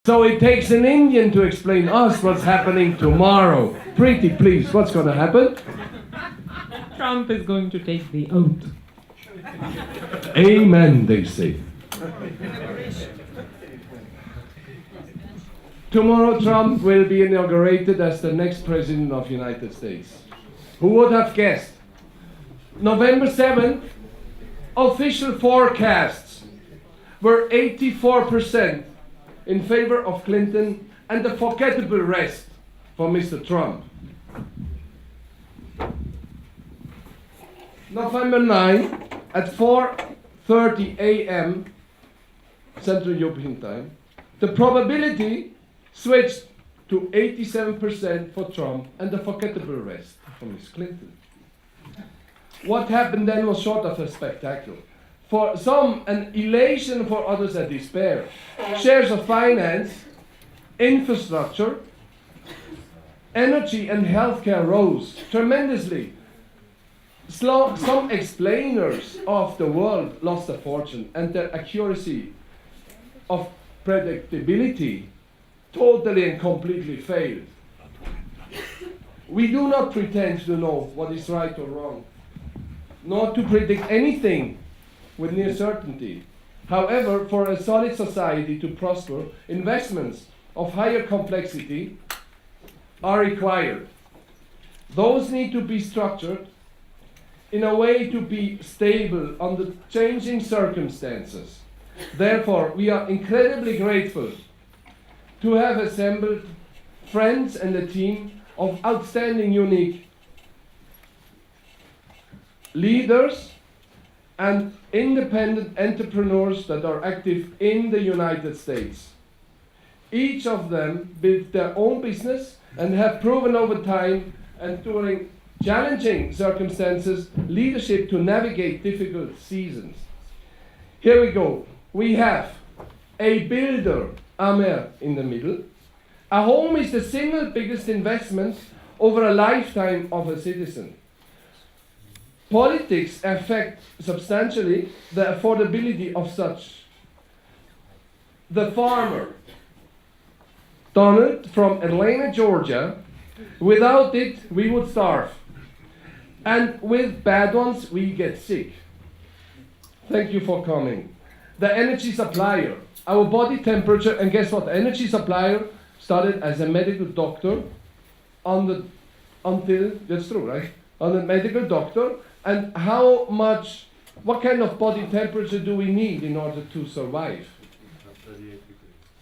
So it takes an Indian to explain us what's happening tomorrow. Pretty please, what's going to happen? Trump is going to take the oath. Amen, they say. Tomorrow Trump will be inaugurated as the next president of the United States. Who would have guessed? November 7th, official forecasts were 84% in favor of Clinton and the forgettable rest for Mr. Trump. November 9 at 4:30 a.m. Central European Time, the probability switched to 87% for Trump and the forgettable rest for Ms. Clinton. What happened then was short of a spectacle. For some, an elation, for others, a despair. Shares of finance, infrastructure, energy, and healthcare rose tremendously. Some explainers of the world lost a fortune, and their accuracy of predictability totally and completely failed. We do not pretend to know what is right or wrong, nor to predict anything with near certainty. However, for a solid society to prosper, investments of higher complexity are required. Those need to be structured in a way to be stable under changing circumstances. Therefore, we are incredibly grateful to have assembled friends and a team of outstanding, unique leaders and independent entrepreneurs that are active in the United States. Each of them built their own business and have proven over time and during challenging circumstances leadership to navigate difficult seasons. Here we go. We have a builder, Amer, in the middle. A home is the single biggest investment over a lifetime of a citizen. Politics affect substantially the affordability of such. The farmer, Donald from Atlanta, Georgia, without it we would starve. And with bad ones we get sick. Thank you for coming. The energy supplier, our body temperature, and guess what? The energy supplier started as a medical doctor until, that's true, right? On a medical doctor. And what kind of body temperature do we need in order to survive?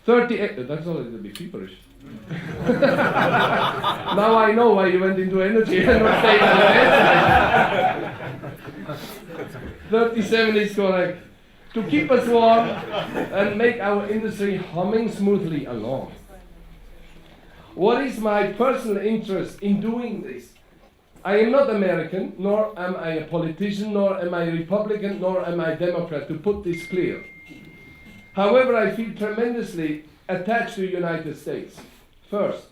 38, that's a little bit feverish. Now I know why you went into energy and not stayed at the bedside. 37 is correct. To keep us warm and make our industry humming smoothly along. What is my personal interest in doing this? I am not American, nor am I a politician, nor am I a Republican, nor am I a Democrat, to put this clear. However, I feel tremendously attached to the United States. First,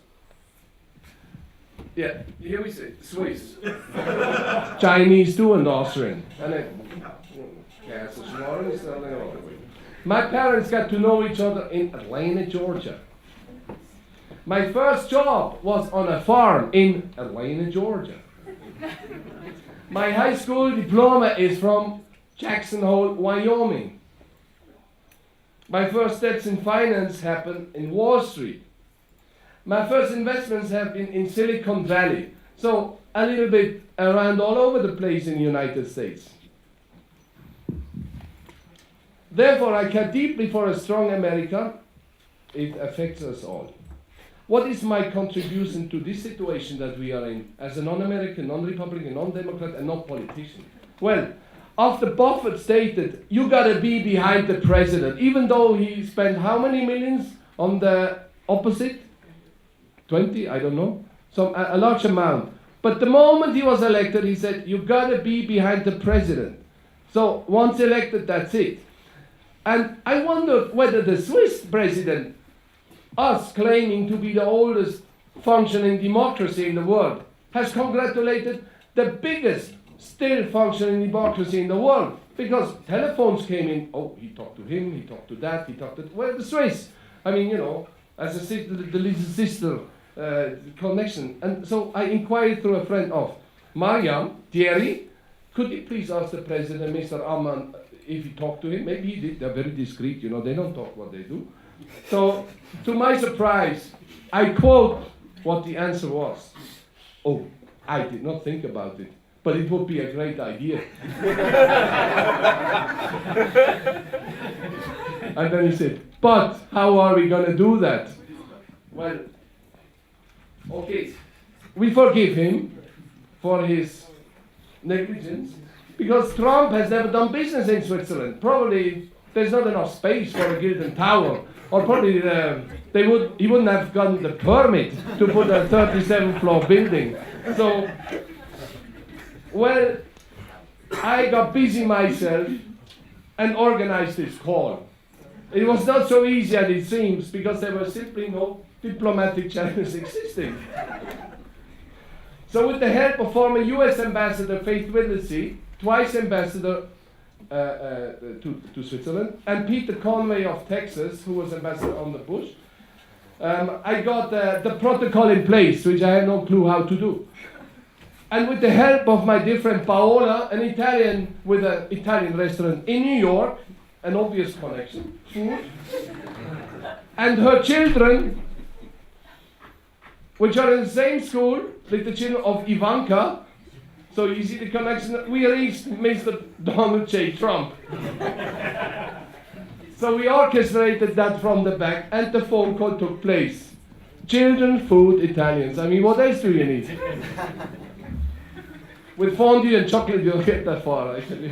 yeah, here we say Swiss, Chinese too, and Austrian. My parents got to know each other in Atlanta, Georgia. My first job was on a farm in Atlanta, Georgia. My high school diploma is from Jackson Hole, Wyoming. My first steps in finance happened in Wall Street. My first investments have been in Silicon Valley. So a little bit around all over the place in the United States. Therefore, I care deeply for a strong America. It affects us all. What is my contribution to this situation that we are in as a non-American, non-Republican, non-Democrat, and non-politician? Well, after Buffett stated, you gotta be behind the president, even though he spent how many millions on the opposite? 20, I don't know, a large amount. But the moment he was elected, he said, you gotta be behind the president. So once elected, that's it. And I wondered whether the Swiss president, us claiming to be the oldest functioning democracy in the world, has congratulated the biggest still functioning democracy in the world. Because telephones came in, oh, he talked to him, he talked to that, he talked to, well, the Swiss. I mean, as the little sister connection. And so I inquired through a friend of Mariam, Thierry, could you please ask the president, Mr. Amman, if he talked to him? Maybe he did. They're very discreet, you know, they don't talk what they do. So, to my surprise, I quote what the answer was. Oh, I did not think about it, but it would be a great idea. And then he said, but how are we going to do that? Well, okay, we forgive him for his negligence, because Trump has never done business in Switzerland. Probably there's not enough space for a gilded tower, or probably he wouldn't have gotten the permit to put a 37th floor building. So, well, I got busy myself and organized this call. It was not so easy as it seems, because there were simply no diplomatic channels existing. So with the help of former US Ambassador Faith Whittlesey, twice ambassador to Switzerland, and Peter Conway of Texas, who was ambassador under Bush, I got the protocol in place, which I had no clue how to do. And with the help of my dear friend Paola, an Italian with an Italian restaurant in New York, an obvious connection, food, and her children, which are in the same school with the children of Ivanka. So you see the connection. We reached Mr. Donald J. Trump. So we orchestrated that from the back, and the phone call took place. Children, food, Italians. I mean, what else do you need? With fondue and chocolate, you'll get that far, actually.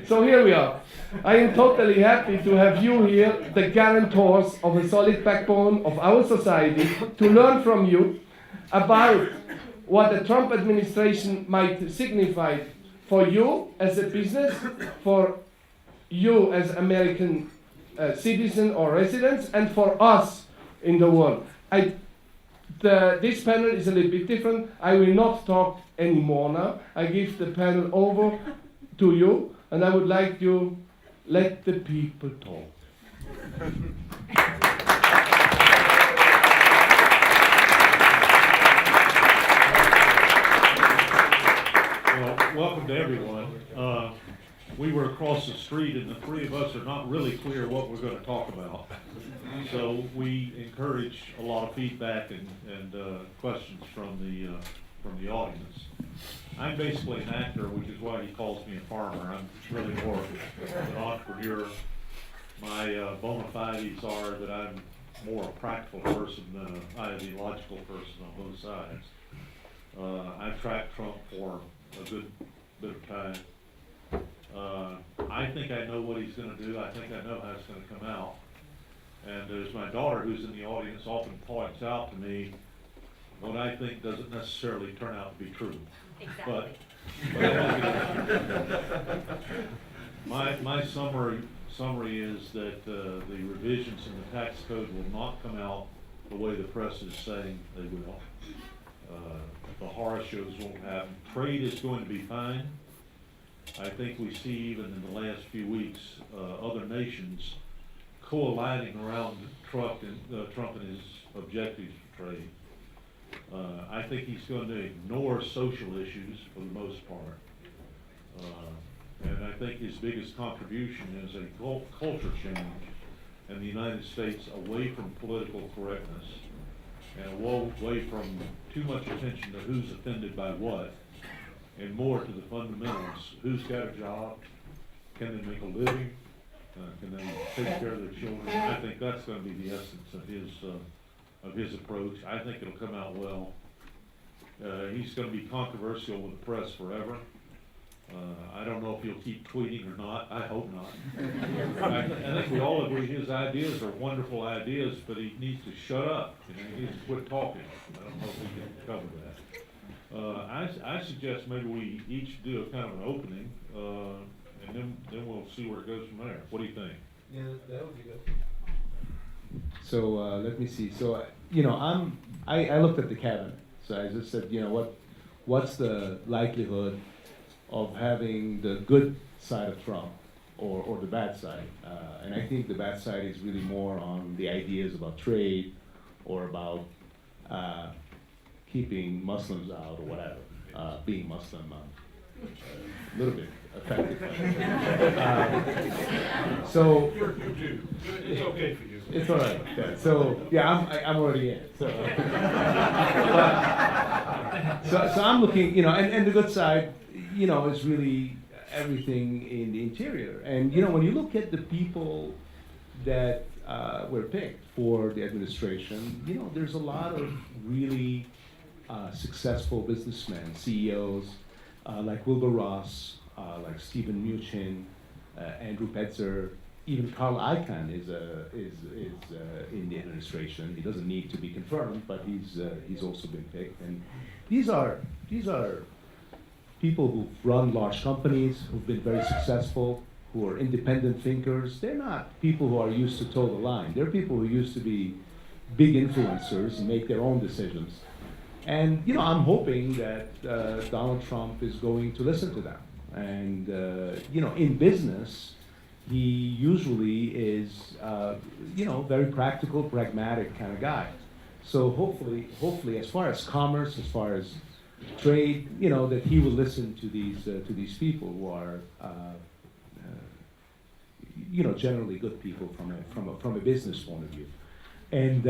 So here we are. I am totally happy to have you here, the guarantors of a solid backbone of our society, to learn from you about what the Trump administration might signify for you as a business, for you as American citizen or residents, and for us in the world. This panel is a little bit different. I will not talk anymore now. I give the panel over to you, and I would like you let the people talk. Well, welcome to everyone. We were across the street, and the three of us are not really clear what we're going to talk about. So we encourage a lot of feedback and questions from the audience. I'm basically an actor, which is why he calls me a farmer. I'm really more an entrepreneur. My bona fides are that I'm more a practical person than an ideological person on both sides. I've tracked Trump for a good bit of time. I think I know what he's going to do. I think I know how it's going to come out. And as my daughter, who's in the audience, often points out to me, what I think doesn't necessarily turn out to be true. Exactly. But my summary is that the revisions in the tax code will not come out the way the press is saying they will. The horror shows won't happen. Trade is going to be fine. I think we see even in the last few weeks other nations coalescing around Trump and his objectives for trade. I think he's going to ignore social issues for the most part. And I think his biggest contribution is a culture change in the United States away from political correctness and away from too much attention to who's offended by what and more to the fundamentals. Who's got a job? Can they make a living? Can they take care of their children? I think that's going to be the essence of his approach. I think it'll come out well. He's going to be controversial with the press forever. I don't know if he'll keep tweeting or not. I hope not. I think we all agree his ideas are wonderful ideas, but he needs to shut up. He needs to quit talking. I don't know if we can cover that. I suggest maybe we each do a kind of an opening, and then we'll see where it goes from there. What do you think? Yeah, that would be good. So let me see. So I looked at the cabinet. So I just said, what's the likelihood of having the good side of Trump or the bad side. And I think the bad side is really more on the ideas about trade or about keeping Muslims out or whatever, being Muslim. A little bit affected. So You're a good Jew. It's okay for you. it's all right. Yeah. So yeah, I'm already in it. So, so I'm looking, and the good side, is really everything in the interior. And when you look at the people that were picked for the administration, there's a lot of really successful businessmen, CEOs. Like Wilbur Ross, like Stephen Mnuchin, Andrew Petzer, even Carl Icahn is in the administration. He doesn't need to be confirmed, but he's also been picked. And these are people who've run large companies, who've been very successful, who are independent thinkers. They're not people who are used to toe the line. They're people who used to be big influencers and make their own decisions. And I'm hoping that Donald Trump is going to listen to them. And in business, he usually is very practical, pragmatic kind of guy. So hopefully, as far as commerce, as far as trade, that he will listen to these people who are generally good people from a business point of view. And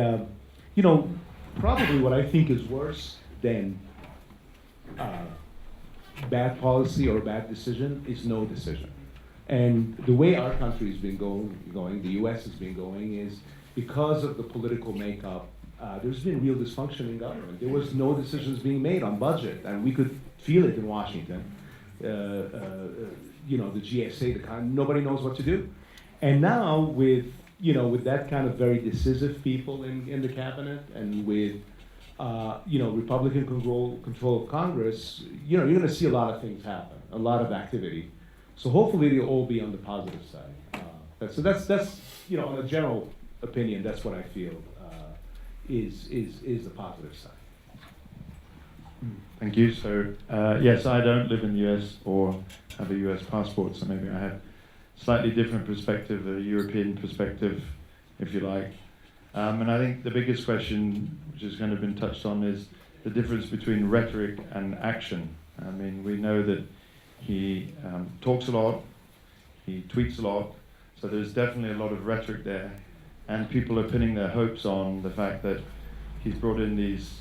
probably what I think is worse than bad policy or bad decision is no decision. And the way our country has been going, the U.S. has been going, is because of the political makeup, there's been real dysfunction in government. There was no decisions being made on budget, and we could feel it in Washington. The GSA, nobody knows what to do. And now with that kind of very decisive people in the cabinet, and with Republican control of Congress, you're going to see a lot of things happen, a lot of activity. So hopefully they'll all be on the positive side. So that's on a general opinion, that's what I feel is the positive side. Thank you. So yes, I don't live in the US or have a US passport, so maybe I have slightly different perspective, a European perspective, if you like. And I think the biggest question, which has kind of been touched on, is the difference between rhetoric and action. I mean, we know that he talks a lot, he tweets a lot, so there's definitely a lot of rhetoric there. And people are pinning their hopes on the fact that he's brought in these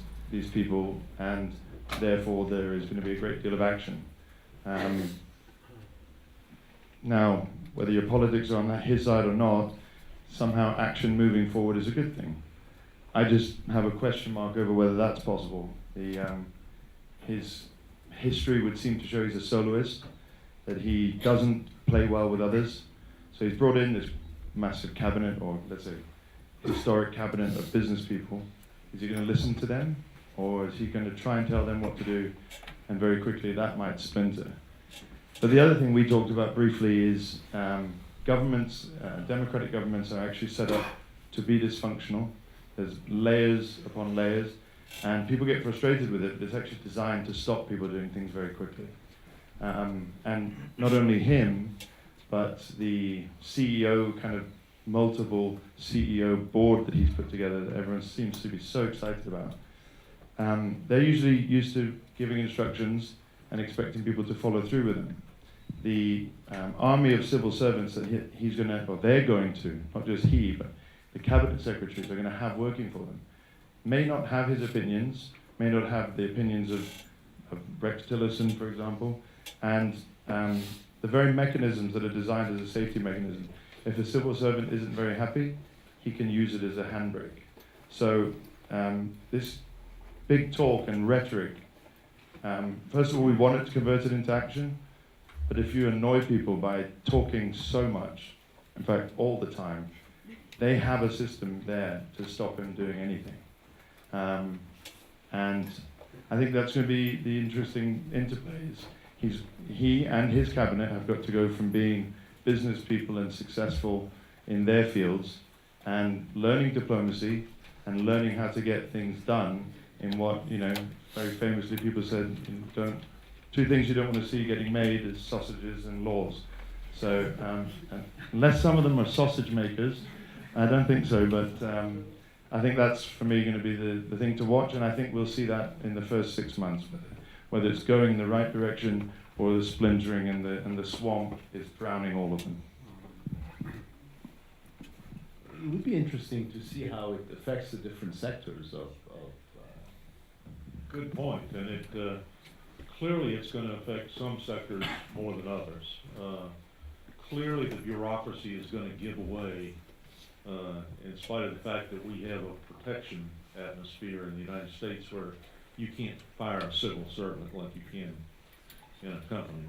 people, and therefore there is going to be a great deal of action. Now, whether your politics are on his side or not, somehow action moving forward is a good thing. I just have a question mark over whether that's possible. His history would seem to show he's a soloist, that he doesn't play well with others. So he's brought in this massive cabinet, or let's say historic cabinet of business people. Is he going to listen to them, or is he going to try and tell them what to do, and very quickly that might splinter? But the other thing we talked about briefly is governments, democratic governments are actually set up to be dysfunctional. There's layers upon layers, and people get frustrated with it. It's actually designed to stop people doing things very quickly. And not only him, but the CEO, kind of multiple CEO board that he's put together that everyone seems to be so excited about. They're usually used to giving instructions and expecting people to follow through with them. The army of civil servants that they're going to, not just he, but the cabinet secretaries are going to have working for them, may not have his opinions, may not have the opinions of Rex Tillerson, for example, and the very mechanisms that are designed as a safety mechanism. If a civil servant isn't very happy, he can use it as a handbrake. So this big talk and rhetoric, first of all, we want it to convert it into action, but if you annoy people by talking so much, in fact, all the time, they have a system there to stop him doing anything. And I think that's going to be the interesting interplays. He and his cabinet have got to go from being business people and successful in their fields and learning diplomacy and learning how to get things done in what, very famously people said, two things you don't want to see getting made is sausages and laws. So unless some of them are sausage makers, I don't think so, but I think that's, for me, going to be the thing to watch, and I think we'll see that in the first 6 months, whether it's going in the right direction or the splintering and the swamp is drowning all of them. It would be interesting to see how it affects the different sectors of Good point, and it clearly it's going to affect some sectors more than others. Clearly the bureaucracy is going to give away, in spite of the fact that we have a protection atmosphere in the United States where you can't fire a civil servant like you can in a company.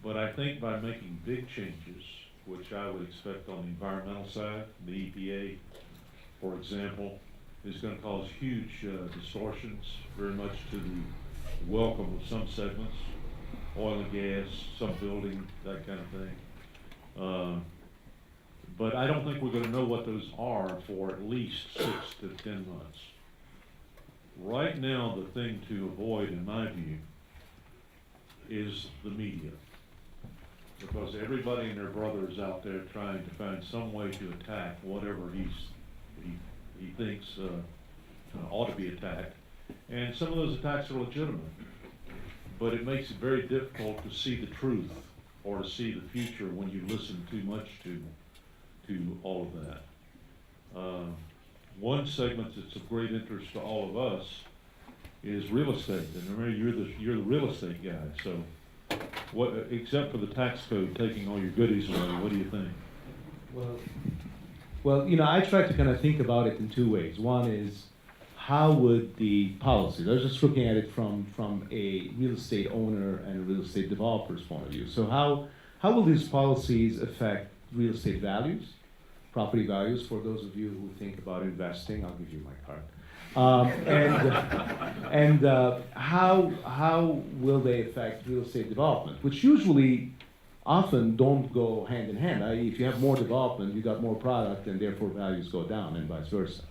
But I think by making big changes, which I would expect on the environmental side, the EPA, for example, is going to cause huge distortions, very much to the welcome of some segments, oil and gas, some building, that kind of thing. But I don't think we're going to know what those are for at least 6 to 10 months. Right now, the thing to avoid, in my view, is the media. Because everybody and their brother is out there trying to find some way to attack whatever he thinks ought to be attacked. And some of those attacks are legitimate. But it makes it very difficult to see the truth or to see the future when you listen too much to all of that. One segment that's of great interest to all of us is real estate. And remember, you're the real estate guy. So, what, except for the tax code taking all your goodies away, what do you think? Well, I try to kind of think about it in 2 ways. One is, how would the policies, I was just looking at it from a real estate owner and a real estate developer's point of view. So how will these policies affect real estate values, property values, for those of you who think about investing? I'll give you my card. And how will they affect real estate development, which usually often don't go hand in hand. If you have more development, you got more product, and therefore values go down, and vice versa.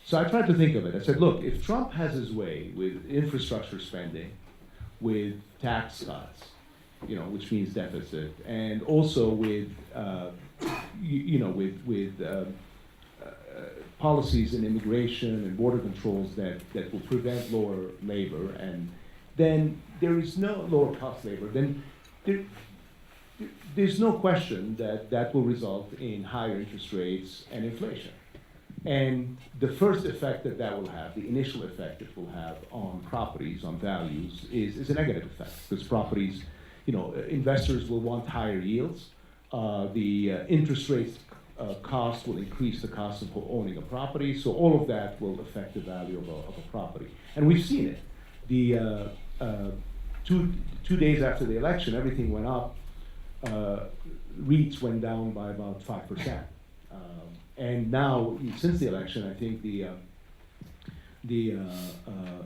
So I tried to think of it. I said, look, if Trump has his way with infrastructure spending, with tax cuts, which means deficit, and also with policies in immigration and border controls that will prevent lower labor, and then there is no lower cost labor, then there's no question that will result in higher interest rates and inflation. And the first effect that will have, the initial effect it will have on properties, on values, is a negative effect. Because properties, investors will want higher yields. The interest rates cost will increase the cost of owning a property. So all of that will affect the value of a property. And we've seen it. The 2 days after the election, everything went up. REITs went down by about 5%. And now, since the election, I think the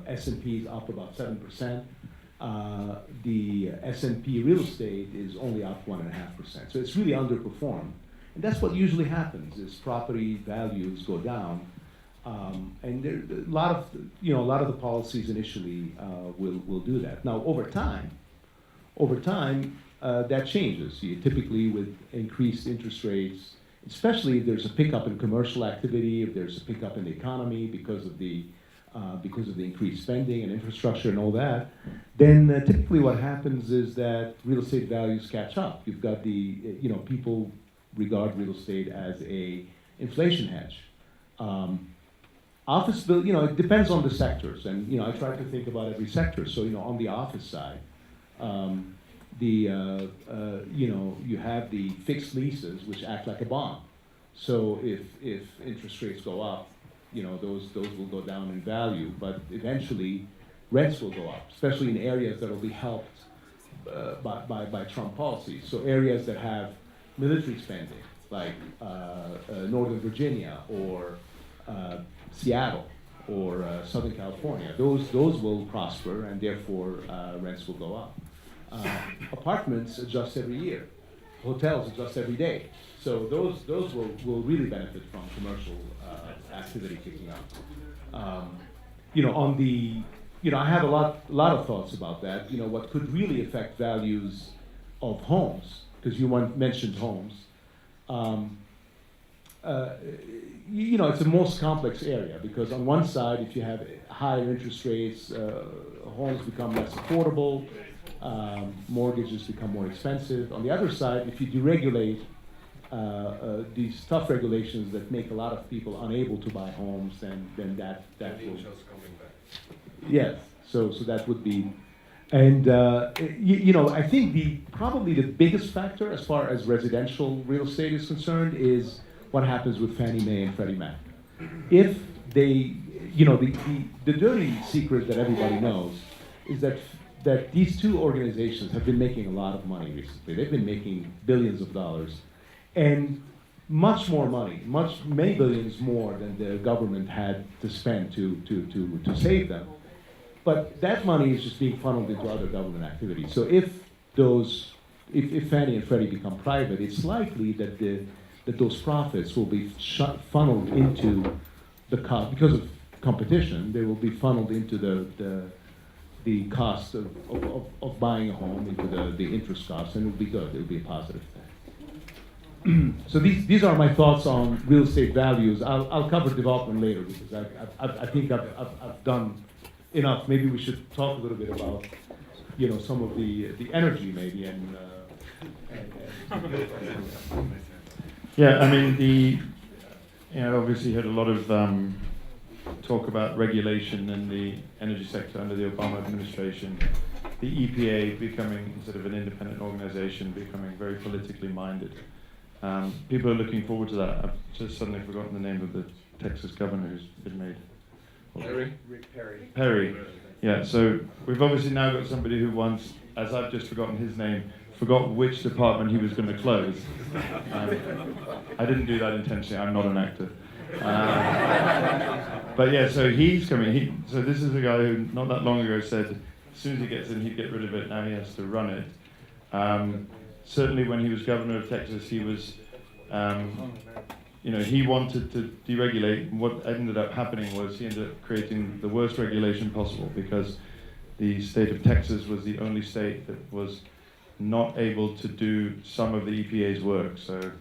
S&P is up about 7%. The S&P real estate is only up 1.5%. So it's really underperformed. And that's what usually happens: is property values go down, and there a lot of the policies initially will do that. Now, over time, that changes. Typically, with increased interest rates, especially if there's a pickup in commercial activity, if there's a pickup in the economy because of the increased spending and infrastructure and all that, then typically what happens is that real estate values catch up. You've got people regard real estate as a inflation hedge. Office build, it depends on the sectors, and I try to think about every sector. So on the office side, you have the fixed leases, which act like a bond. So if interest rates go up, those will go down in value, but eventually rents will go up, especially in areas that will be helped by Trump policies. So areas that have military spending, like Northern Virginia or Seattle or Southern California, those will prosper, and therefore rents will go up. Apartments adjust every year. Hotels adjust every day. So those will really benefit from commercial activity picking up. I have a lot of thoughts about that. What could really affect values homes, because you mentioned homes. It's the most complex area, because on one side, if you have higher interest rates, homes become less affordable, mortgages become more expensive. On the other side, if you deregulate these tough regulations that make a lot of people unable to buy homes, then that will. Yes, so that would be, and I think probably the biggest factor as far as residential real estate is concerned is what happens with Fannie Mae and Freddie Mac. If they, the dirty secret that everybody knows is that these two organizations have been making a lot of money recently. They've been making billions of dollars, and much more money, many billions more than the government had to spend to save them. But that money is just being funneled into other government activities. So if Fannie and Freddie become private, it's likely that those profits will be funneled into the cost, because of competition. They will be funneled into the cost of buying a home, into the interest costs, and it'll be good. It'll be a positive thing. So these are my thoughts on real estate values. I'll cover development later, because I think I've done enough. Maybe we should talk a little bit about some of the energy maybe and. Yeah, I mean obviously had a lot of talk about regulation in the energy sector under the Obama administration. The EPA becoming, instead of an independent organization, becoming very politically minded. People are looking forward to that. I've just suddenly forgotten the name of the Texas governor who's been made. Perry. Yeah, so we've obviously now got somebody who once, as I've just forgotten his name, forgot which department he was going to close. I didn't do that intentionally, I'm not an actor. But yeah, so he's coming. So this is a guy who not that long ago said as soon as he gets in, he'd get rid of it. Now he has to run it. Certainly when he was governor of Texas, he was, he wanted to deregulate. And what ended up happening was he ended up creating the worst regulation possible, because the state of Texas was the only state that was not able to do some of the EPA's work. So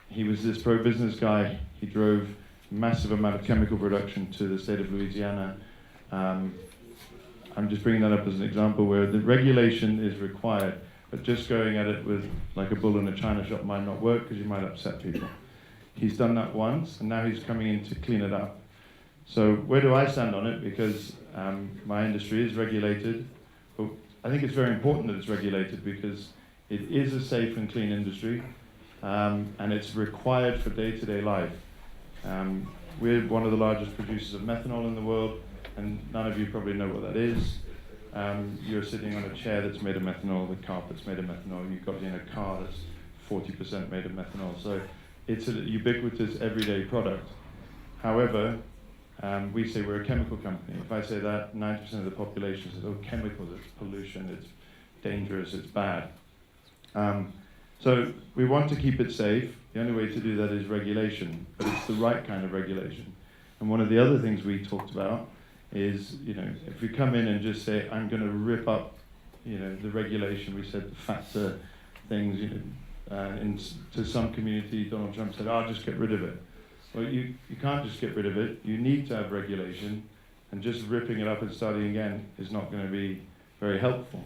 he was this pro-business guy. He drove massive amount of chemical production to the state of Louisiana. I'm just bringing that up as an example where the regulation is required, but just going at it with like a bull in a china shop might not work, because you might upset people. He's done that once, and now he's coming in to clean it up. So where do I stand on it? Because my industry is regulated, but I think it's very important that it's regulated, because it is a safe and clean industry, and it's required for day-to-day life. We're one of the largest producers of methanol in the world, and none of you probably know what that is. You're sitting on a chair that's made of methanol, the carpet's made of methanol, you've got in a car that's 40% made of methanol. So it's a ubiquitous everyday product. However, we say we're a chemical company. If I say that, 90% of the population says, oh, chemicals, it's pollution, it's dangerous, it's bad. So we want to keep it safe. The only way to do that is regulation, but it's the right kind of regulation. And one of the other things we talked about is, if we come in and just say, I'm going to rip up, the regulation, we said the FATCA things, to some community, Donald Trump said, I'll just get rid of it. Well, you can't just get rid of it. You need to have regulation, and just ripping it up and starting again is not going to be very helpful.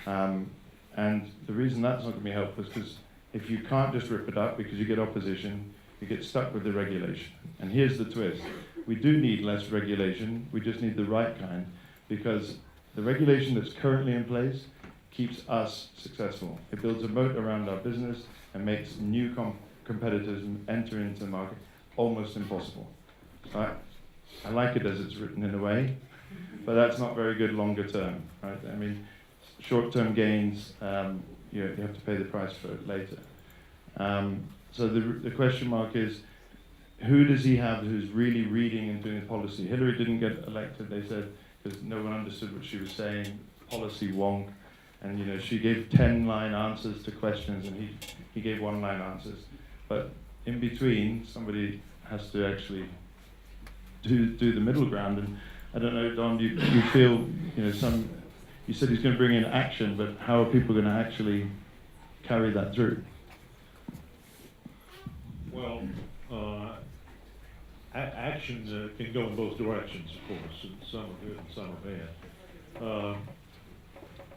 And the reason that's not going to be helpful is because if you can't just rip it up because you get opposition, you get stuck with the regulation. And here's the twist. We do need less regulation. We just need the right kind, because the regulation that's currently in place keeps us successful. It builds a moat around our business and makes new competitors enter into the market almost impossible. Right? I like it as it's written in a way, but that's not very good longer term. Right? I mean, short-term gains, you have to pay the price for it later. So the question mark is, who does he have who's really reading and doing policy? Hillary didn't get elected, they said, because no one understood what she was saying, policy wonk. And she gave 10-line answers to questions, and he gave 1-line answers. But in between, somebody has to actually do the middle ground. And I don't know, Don, do you feel You said he's going to bring in action, but how are people going to actually carry that through? Well, action can go in both directions, of course, and some are good and some are bad.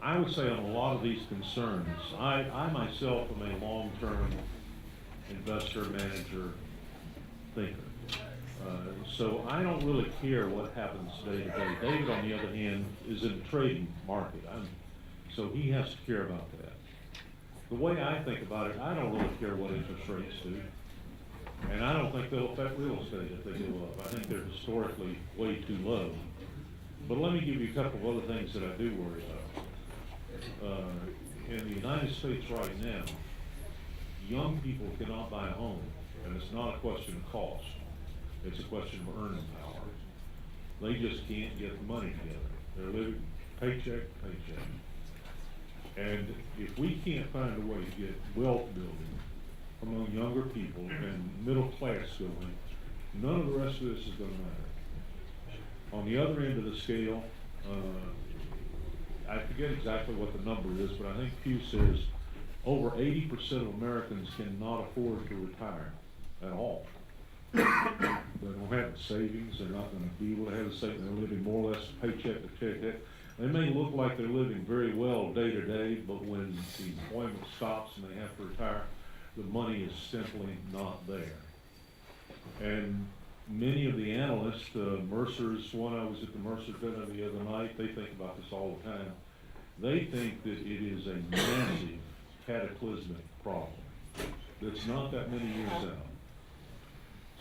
I would say on a lot of these concerns, I myself am a long-term investor, manager, thinker. So I don't really care what happens day to day. David, on the other hand, is in the trading market, so he has to care about that. The way I think about it, I don't really care what interest rates do. And I don't think they'll affect real estate if they go up. I think they're historically way too low. But let me give you a couple of other things that I do worry about. In the United States right now, young people cannot buy a home, and it's not a question of cost. It's a question of earning power. They just can't get the money together. They're living paycheck to paycheck. And if we can't find a way to get wealth building among younger people and middle class going, none of the rest of this is going to matter. On the other end of the scale, I forget exactly what the number is, but I think Pew says over 80% of Americans cannot afford to retire at all. They don't have the savings, they're not going to be able to have the savings, they're living more or less paycheck to paycheck. They may look like they're living very well day to day, but when the employment stops and they have to retire, the money is simply not there. And many of the analysts, Mercer's one, I was at the Mercer dinner the other night, they think about this all the time. They think that it is a massive cataclysmic problem that's not that many years out.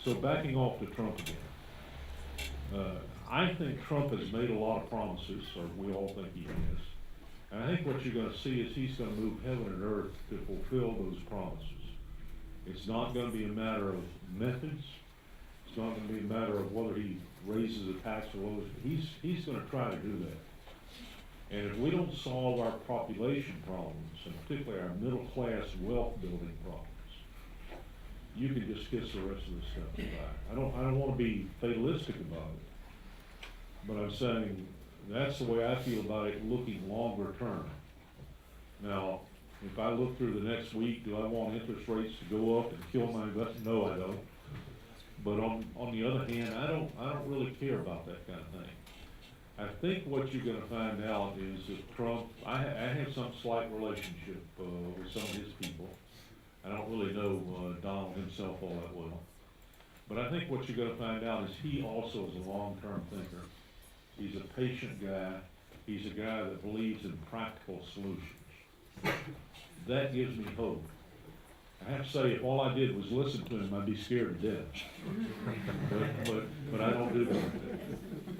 So backing off to Trump again, I think Trump has made a lot of promises, or we all think he has. And I think what you're going to see is he's going to move heaven and earth to fulfill those promises. It's not going to be a matter of methods. It's not going to be a matter of whether he raises a tax or lowers it. He's going to try to do that. And if we don't solve our population problems, and particularly our middle class wealth building problems, you can just kiss the rest of this stuff goodbye. I don't want to be fatalistic about it, but I'm saying that's the way I feel about it looking longer term. Now, if I look through the next week, do I want interest rates to go up and kill my investment? No, I don't. But on the other hand, I don't really care about that kind of thing. I think what you're going to find out is that Trump, I have some slight relationship with some of his people. I don't really know Donald himself all that well. But I think what you're going to find out is he also is a long-term thinker. He's a patient guy. He's a guy that believes in practical solutions. That gives me hope. I have to say, if all I did was listen to him, I'd be scared to death. But I don't do that.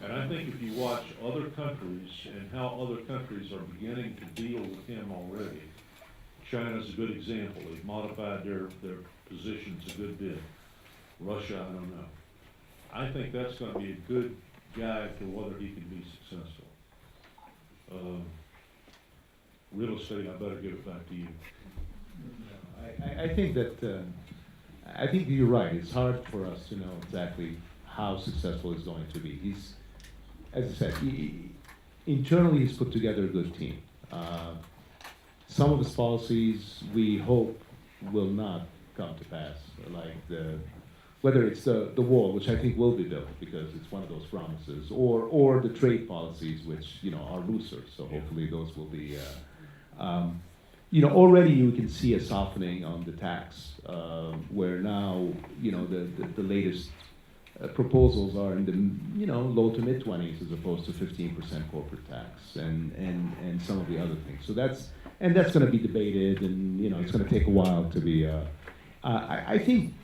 And I think if you watch other countries and how other countries are beginning to deal with him already, China's a good example. They've modified their positions a good bit. Russia, I don't know. I think that's going to be a good guide to whether he can be successful. Real estate, I better give it back to you. I think that I think you're right. It's hard for us to know exactly how successful he's going to be. He's, as I said, internally he's put together a good team. Some of his policies we hope will not come to pass, like whether it's the wall, which I think will be built because it's one of those promises, or the trade policies, which are looser. So hopefully those will be. Already you can see a softening on the tax, where now the latest proposals are in the low to mid 20s as opposed to 15% corporate tax and some of the other things. So that's going to be debated, and it's going to take a while to be. I think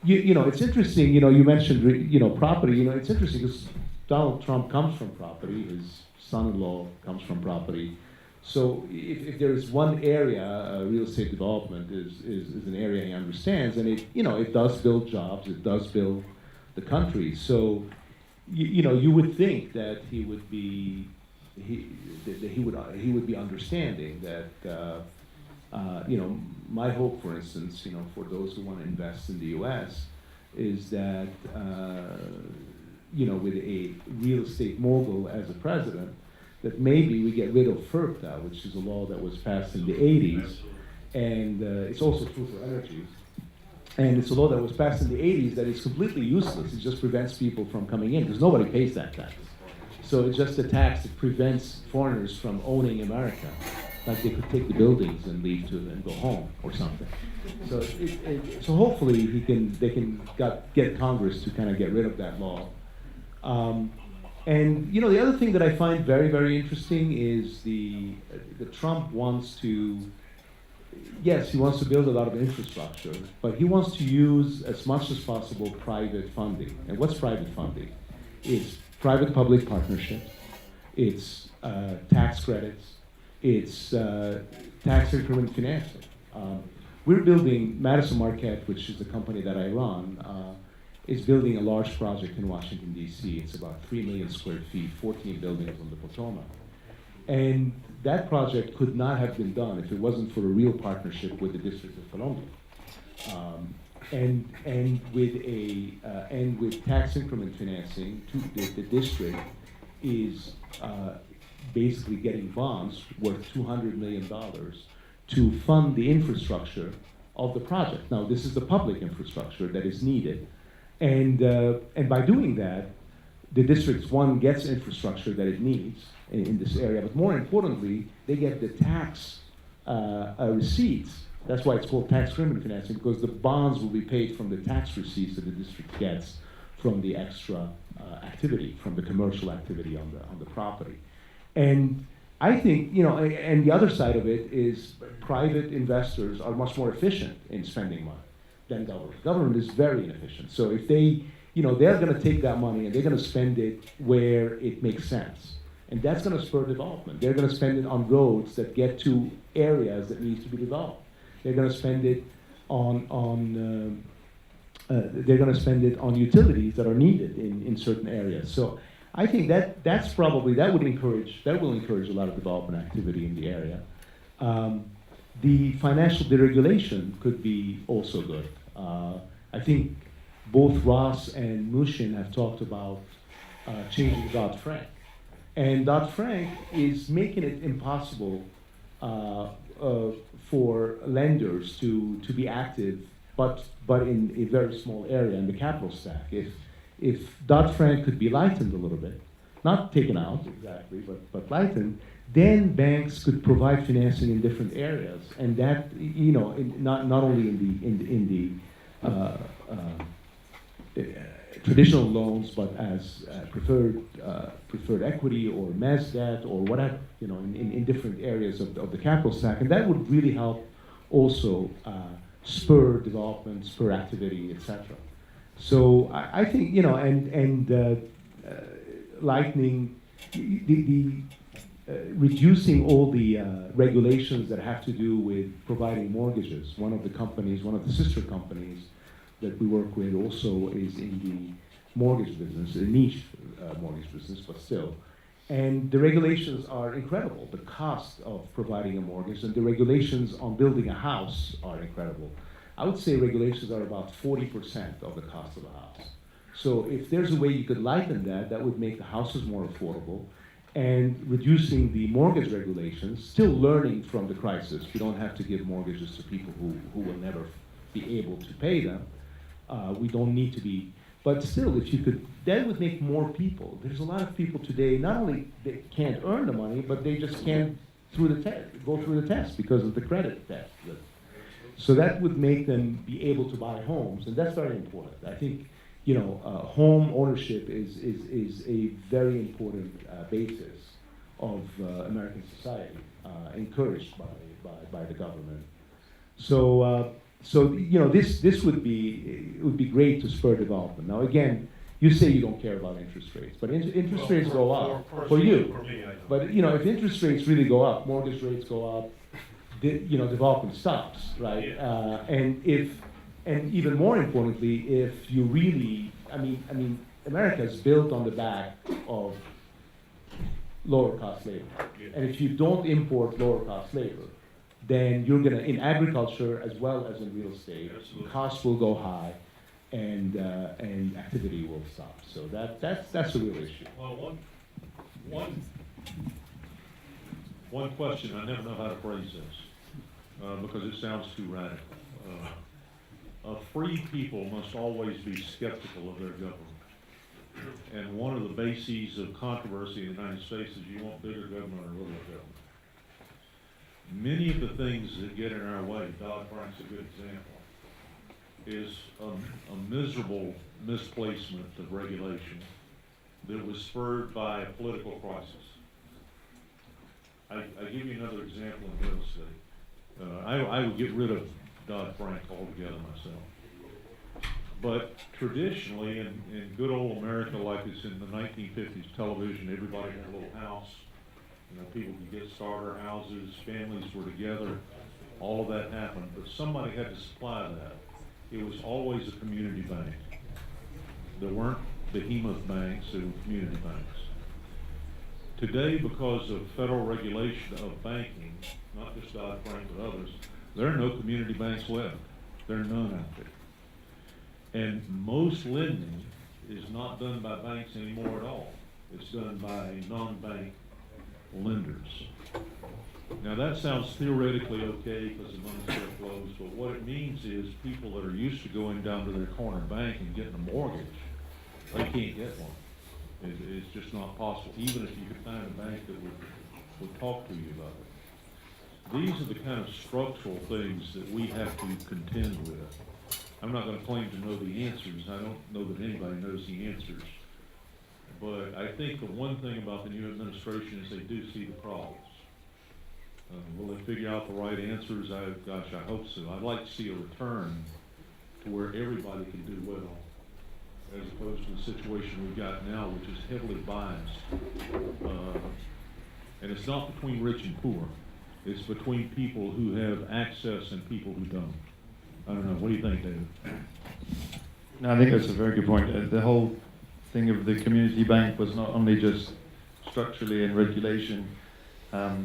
it's interesting. You mentioned property. It's interesting because Donald Trump comes from property. His son-in-law comes from property. So if there is one area, real estate development is an area he understands, and it does build jobs, it does build the country. So you would think that he would be understanding that my hope, for instance, for those who want to invest in the U.S. is that with a real estate mogul as a president, that maybe we get rid of FERPTA, which is a law that was passed in the 80s, and it's also true for energy. And it's a law that was passed in the 80s that is completely useless. It just prevents people from coming in, because nobody pays that tax. So it's just a tax that prevents foreigners from owning America. Like they could take the buildings and leave and go home or something. So so hopefully they can get Congress to kind of get rid of that law. And you know, the other thing that I find very, very interesting is the Trump wants to, yes, he wants to build a lot of infrastructure, but he wants to use as much as possible private funding. And what's private funding? It's private-public partnerships, it's tax credits, it's tax increment financing. We're building, Madison Marquette, which is the company that I run, is building a large project in Washington, D.C. It's about 3 million square feet, 14 buildings on the Potomac. And that project could not have been done if it wasn't for a real partnership with the District of Columbia. And with tax increment financing, the district is basically getting bonds worth $200 million to fund the infrastructure of the project. Now, this is the public infrastructure that is needed. And by doing that, the district, one, gets infrastructure that it needs in this area, but more importantly, they get the tax receipts. That's why it's called tax increment financing, because the bonds will be paid from the tax receipts that the district gets from the extra activity, from the commercial activity on the property. And I think, you know, and the other side of it is private investors are much more efficient in spending money than government. Government is very inefficient. So if they, you know, they're going to take that money and they're going to spend it where it makes sense. And that's going to spur development. They're going to spend it on roads that get to areas that need to be developed. They're going to spend it on utilities that are needed in certain areas. So I think that will encourage a lot of development activity in the area. The financial deregulation could be also good. I think both Ross and Mushin have talked about changing Dodd-Frank. And Dodd-Frank is making it impossible for lenders to be active, but in a very small area in the capital stack. If Dodd-Frank could be lightened a little bit, not taken out exactly, but lightened, then banks could provide financing in different areas, and that, you know, not only in the traditional loans, but as preferred equity or mezz debt or whatever, you know, in different areas of the capital stack, and that would really help also spur development, spur activity, etc. So I think, you know, and lightening reducing all the regulations that have to do with providing mortgages. One of the sister companies that we work with also is in the mortgage business, a niche mortgage business, but still. And the regulations are incredible. The cost of providing a mortgage and the regulations on building a house are incredible. I would say regulations are about 40% of the cost of a house. So if there's a way you could lighten that, that would make the houses more affordable, and reducing the mortgage regulations, still learning from the crisis. You don't have to give mortgages to people who will never be able to pay them. We don't need to be, but still, if you could, that would make more people. There's a lot of people today, not only they can't earn the money, but they just can't go through the test because of the credit test. So that would make them be able to buy homes, and that's very important. I think, you know, home ownership is a very important basis of American society, encouraged by the government. So you know, this would be great to spur development. Now again, you say you don't care about interest rates, but interest rates go up for you. For me, I don't. But you know, if interest rates really go up, mortgage rates go up, you know, development stops, right? Yeah. And even more importantly, if you really, I mean, America is built on the back of lower cost labor. Yeah. And if you don't import lower cost labor, then you're gonna, in agriculture as well as in real estate, Absolutely. costs will go high and activity will stop. So that's a real issue. Well, one One question, I never know how to phrase this, because it sounds too radical. A free people must always be skeptical of their government. And one of the bases of controversy in the United States is you want bigger government or little government. Many of the things that get in our way, Dodd-Frank's a good example, is a miserable misplacement of regulation that was spurred by a political crisis. I give you another example in real estate. I would get rid of Dodd-Frank altogether myself. But traditionally, in good old America, like it's in the 1950s television, everybody had a little house. You know, people could get starter houses, families were together, all of that happened. But somebody had to supply that. It was always a community bank. There weren't behemoth banks, there were community banks. Today, because of federal regulation of banking, not just Dodd-Frank but others, there are no community banks left. There are none out there. And most lending is not done by banks anymore at all. It's done by non-bank lenders. Now that sounds theoretically okay because the money still flows, but what it means is people that are used to going down to their corner bank and getting a mortgage, they can't get one. It's just not possible, even if you could find a bank that would talk to you about it. These are the kind of structural things that we have to contend with. I'm not going to claim to know the answers. I don't know that anybody knows the answers. But I think the one thing about the new administration is they do see the problems. Will they figure out the right answers? Gosh, I hope so. I'd like to see a return to where everybody can do well, as opposed to the situation we've got now, which is heavily biased. And it's not between rich and poor. It's between people who have access and people who don't. I don't know. What do you think, David? No, I think that's a very good point. The whole thing of the community bank was not only just structurally in regulation,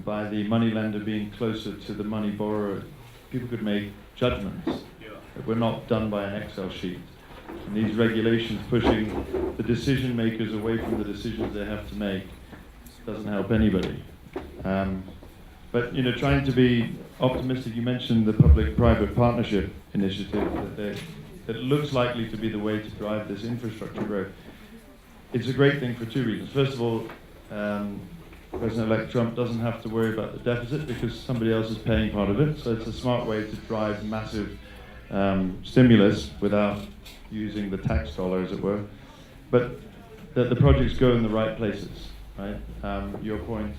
by the money lender being closer to the money borrower, people could make judgments that were not done by an Excel sheet. And these regulations pushing the decision makers away from the decisions they have to make doesn't help anybody. But you know, trying to be optimistic, you mentioned the public-private partnership initiative that looks likely to be the way to drive this infrastructure growth. It's a great thing for two reasons. First of all, President-elect Trump doesn't have to worry about the deficit because somebody else is paying part of it. So it's a smart way to drive massive stimulus without using the tax dollar, as it were. But that the projects go in the right places, right? Your point,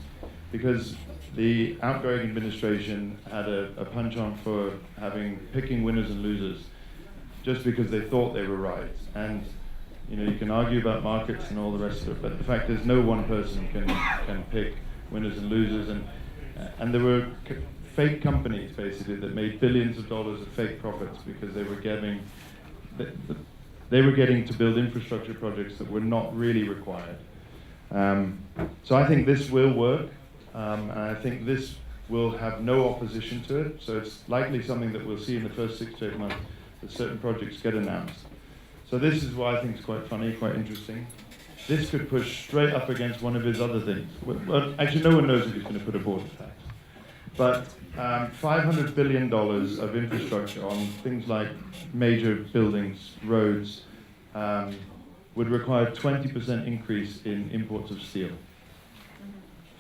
because the outgoing administration had a punch-on for picking winners and losers just because they thought they were right. And you know, you can argue about markets and all the rest of it, but the fact is no one person can pick winners and losers. And there were fake companies, basically, that made billions of dollars of fake profits because they were getting to build infrastructure projects that were not really required. So I think this will work. And I think this will have no opposition to it. So it's likely something that we'll see in the first 6 to 8 months, that certain projects get announced. So this is why I think it's quite funny, quite interesting. This could push straight up against one of his other things. Well, actually, no one knows if he's going to put a border tax. But $500 billion of infrastructure on things like major buildings, roads, would require 20% increase in imports of steel.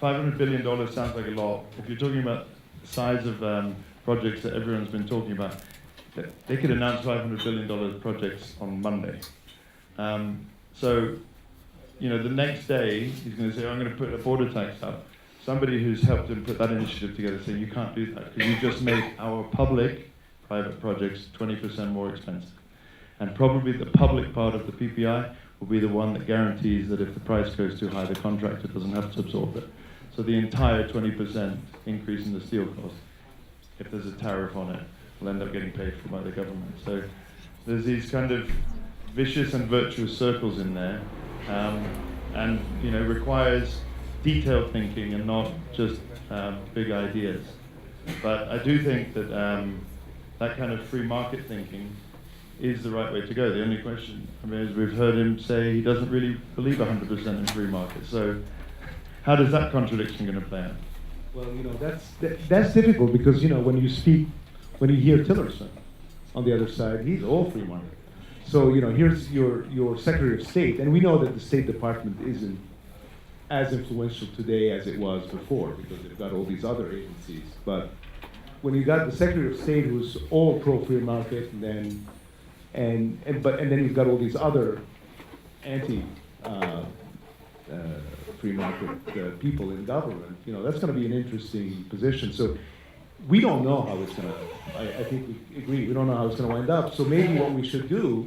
$500 billion sounds like a lot. If you're talking about the size of projects that everyone's been talking about, they could announce $500 billion projects on Monday. So, you know, the next day, he's going to say, I'm going to put a border tax up. Somebody who's helped him put that initiative together saying, you can't do that, because you just make our public-private projects 20% more expensive. And probably the public part of the PPI will be the one that guarantees that if the price goes too high, the contractor doesn't have to absorb it. So the entire 20% increase in the steel cost, if there's a tariff on it, will end up getting paid for by the government. So there's these kind of vicious and virtuous circles in there, and you know, requires detailed thinking and not just big ideas. But I do think that that kind of free market thinking is the right way to go. The only question, I mean, as we've heard him say, he doesn't really believe 100% in free market. So how does that contradiction going to play out? Well, that's difficult because when you hear Tillerson on the other side, he's all free market. So here's your Secretary of State, and we know that the State Department isn't as influential today as it was before because they've got all these other agencies. But when you got the Secretary of State who's all pro free market, and then you've got all these other anti free market people in government, that's going to be an interesting position. So we don't know how it's going to. I think we agree. We don't know how it's going to wind up. So maybe what we should do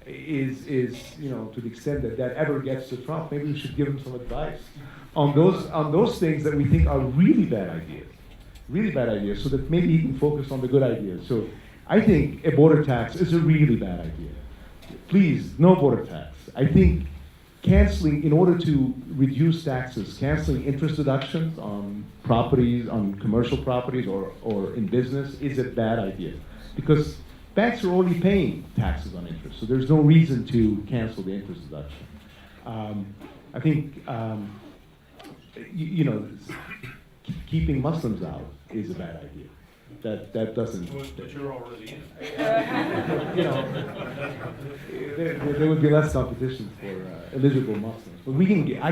is to the extent that ever gets to Trump, maybe we should give him some advice on those things that we think are really bad ideas, so that maybe he can focus on the good ideas. So I think a border tax is a really bad idea. Please, no border tax. I think canceling, in order to reduce taxes, canceling interest deductions on properties, on commercial properties or in business is a bad idea. Because banks are already paying taxes on interest, so there's no reason to cancel the interest deduction. I think, keeping Muslims out is a bad idea. That doesn't. But you're already in. There would be less competition for eligible Muslims. But I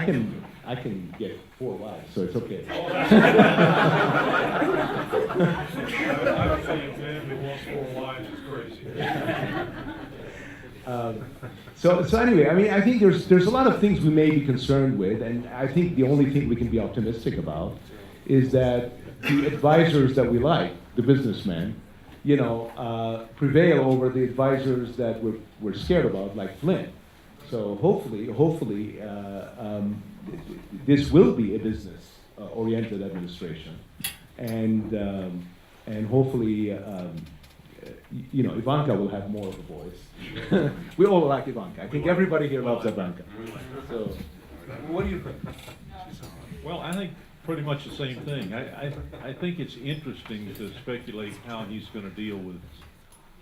can get 4 wives, so it's okay. I would say a man who wants 4 wives is crazy. So anyway, I think there's a lot of things we may be concerned with, and I think the only thing we can be optimistic about is that the advisors that we like, the businessmen, prevail over the advisors that we're scared about, like Flynn. So hopefully, this will be a business-oriented administration, and hopefully, Ivanka will have more of a voice. We all like Ivanka. I think everybody here loves Ivanka. So, what do you think? Well, I think pretty much the same thing. I think it's interesting to speculate how he's going to deal with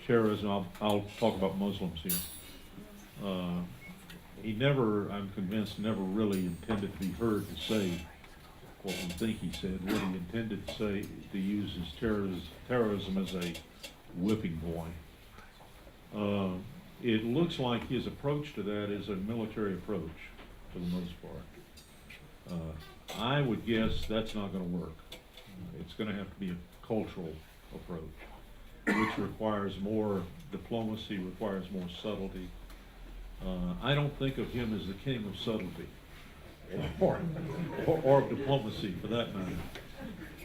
terrorism. I'll talk about Muslims here. He never, I'm convinced, never really intended to be heard to say what we think he said. What he intended to say, to use his terrorism as a whipping boy. It looks like his approach to that is a military approach, for the most part. I would guess that's not going to work. It's going to have to be a cultural approach, which requires more diplomacy, requires more subtlety. I don't think of him as the king of subtlety, or of diplomacy, for that matter.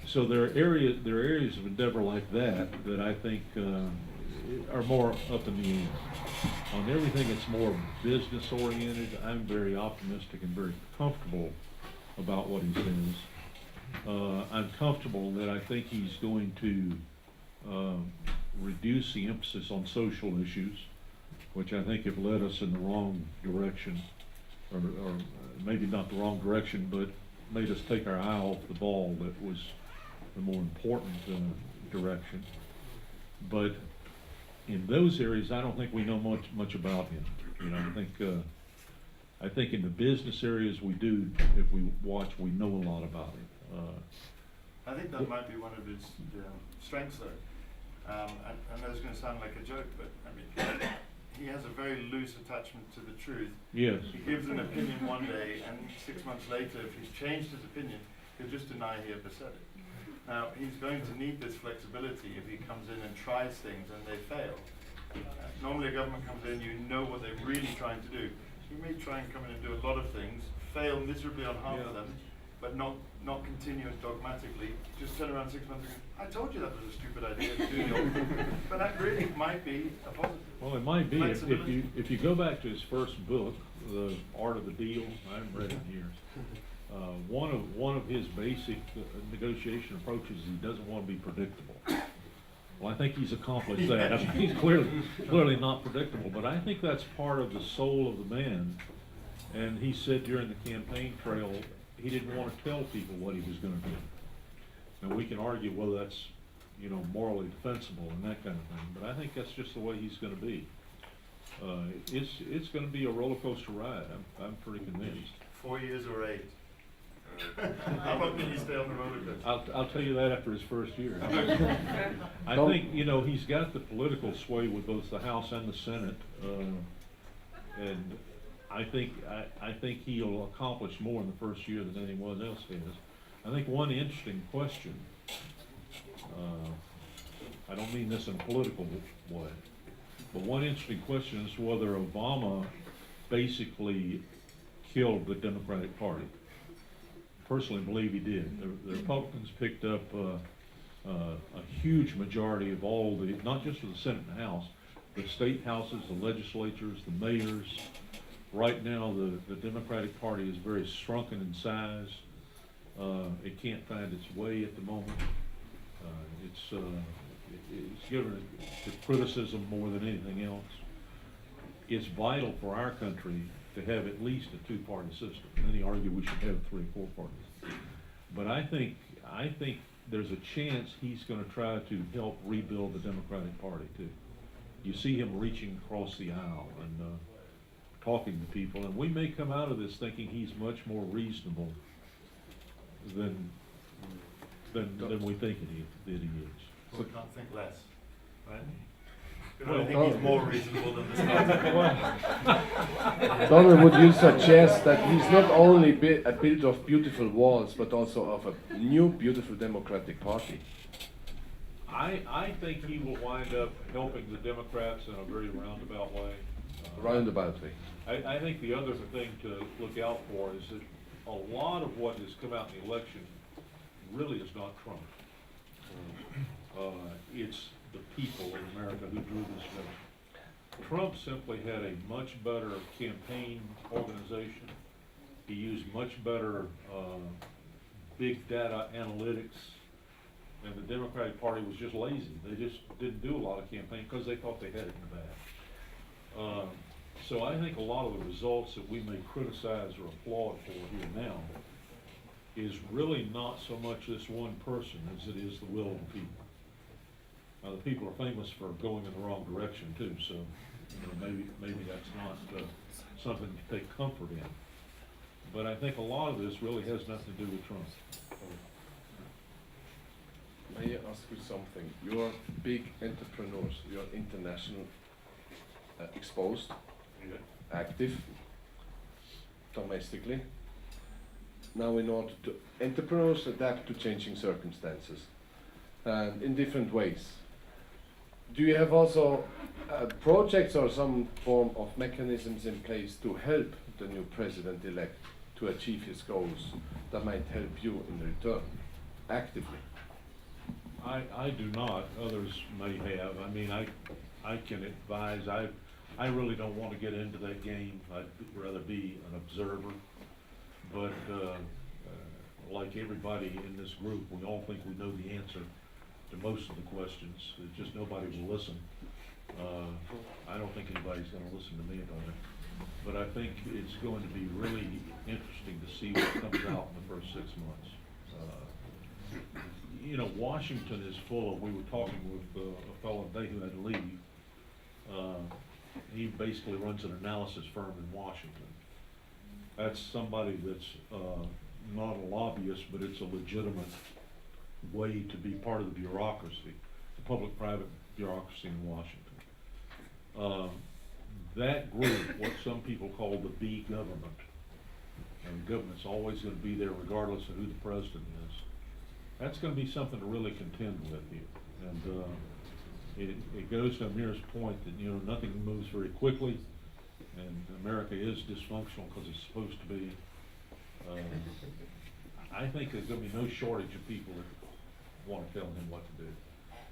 So there are areas of endeavor like that I think are more up in the air. On everything that's more business oriented, I'm very optimistic and very comfortable about what he says. I'm comfortable that I think he's going to reduce the emphasis on social issues, which I think have led us in the wrong direction, or maybe not the wrong direction, but made us take our eye off the ball that was the more important direction. But in those areas, I don't think we know much about him. I think in the business areas we do. If we watch, we know a lot about him. I think that might be one of his strengths, though. I know it's going to sound like a joke, but he has a very loose attachment to the truth. Yes. He gives an opinion one day, and 6 months later, if he's changed his opinion, he'll just deny he ever said it. Now, he's going to need this flexibility if he comes in and tries things and they fail. Normally a government comes in, you know what they're really trying to do. He may try and come in and do a lot of things, fail miserably on half of them, but not continue dogmatically. Just turn around 6 months ago, I told you that was a stupid idea to do the opposite. But that really might be a positive. Well, it might be. If you go back to his first book, The Art of the Deal, I haven't read it in years. One of his basic negotiation approaches is he doesn't want to be predictable. Well, I think he's accomplished that. He's clearly not predictable, but I think that's part of the soul of the man. And he said during the campaign trail, he didn't want to tell people what he was going to do. Now we can argue whether that's, morally defensible and that kind of thing, but I think that's just the way he's going to be. It's going to be a roller coaster ride. I'm pretty convinced. 4 years or 8? I'm hoping you stay on the roller coaster. I'll tell you that after his first year. I Don't- think, you know, he's got the political sway with both the House and the Senate, and I think he'll accomplish more in the first year than anyone else has. I think one interesting question, I don't mean this in a political way, but one interesting question is whether Obama basically killed the Democratic Party. Personally believe he did. The Republicans picked up a huge majority of all the, not just of the Senate and House, the state houses, the legislatures, the mayors. Right now, the Democratic Party is very shrunken in size. It can't find its way at the moment. It's given to criticism more than anything else. It's vital for our country to have at least a two-party system. Many argue we should have 3 or 4 parties. But I think there's a chance he's going to try to help rebuild the Democratic Party too. You see him reaching across the aisle and talking to people, and we may come out of this thinking he's much more reasonable than we think that he is. We can't think less, right? I Well, don't think he's more reasonable than the Donald, would you suggest that he's not only a builder of beautiful walls, but also of a new beautiful Democratic Party? I think he will wind up helping the Democrats in a very roundabout way. Roundaboutly. I think the other thing to look out for is that a lot of what has come out in the election really is not Trump. It's the people in America who drew this election. Trump simply had a much better campaign organization. He used much better big data analytics, and the Democratic Party was just lazy. They just didn't do a lot of campaign because they thought they had it in the bag. So I think a lot of the results that we may criticize or applaud for here now is really not so much this one person as it is the will of the people. Now, the people are famous for going in the wrong direction too, so maybe that's not something to take comfort in. But I think a lot of this really has nothing to do with Trump. May I ask you something? You are big entrepreneurs. You are international, exposed, active, domestically. Now, in order to entrepreneurs adapt to changing circumstances, and in different ways. Do you have also projects or some form of mechanisms in place to help the new president-elect to achieve his goals that might help you in return, actively? I do not. Others may have. I mean, I can advise. I really don't want to get into that game. I'd rather be an observer. But like everybody in this group, we all think we know the answer to most of the questions. It's just nobody will listen. I don't think anybody's going to listen to me about it. But I think it's going to be really interesting to see what comes out in the first 6 months. You know, Washington is full of, we were talking with a fellow today who had to leave. He basically runs an analysis firm in Washington. That's somebody that's not a lobbyist, but it's a legitimate way to be part of the bureaucracy, the public-private bureaucracy in Washington. That group, what some people call the B government, and government's always going to be there regardless of who the president is. That's going to be something to really contend with here. And it goes to Amir's point that, you know, nothing moves very quickly, and America is dysfunctional because it's supposed to be. I think there's going to be no shortage of people that want to tell him what to do.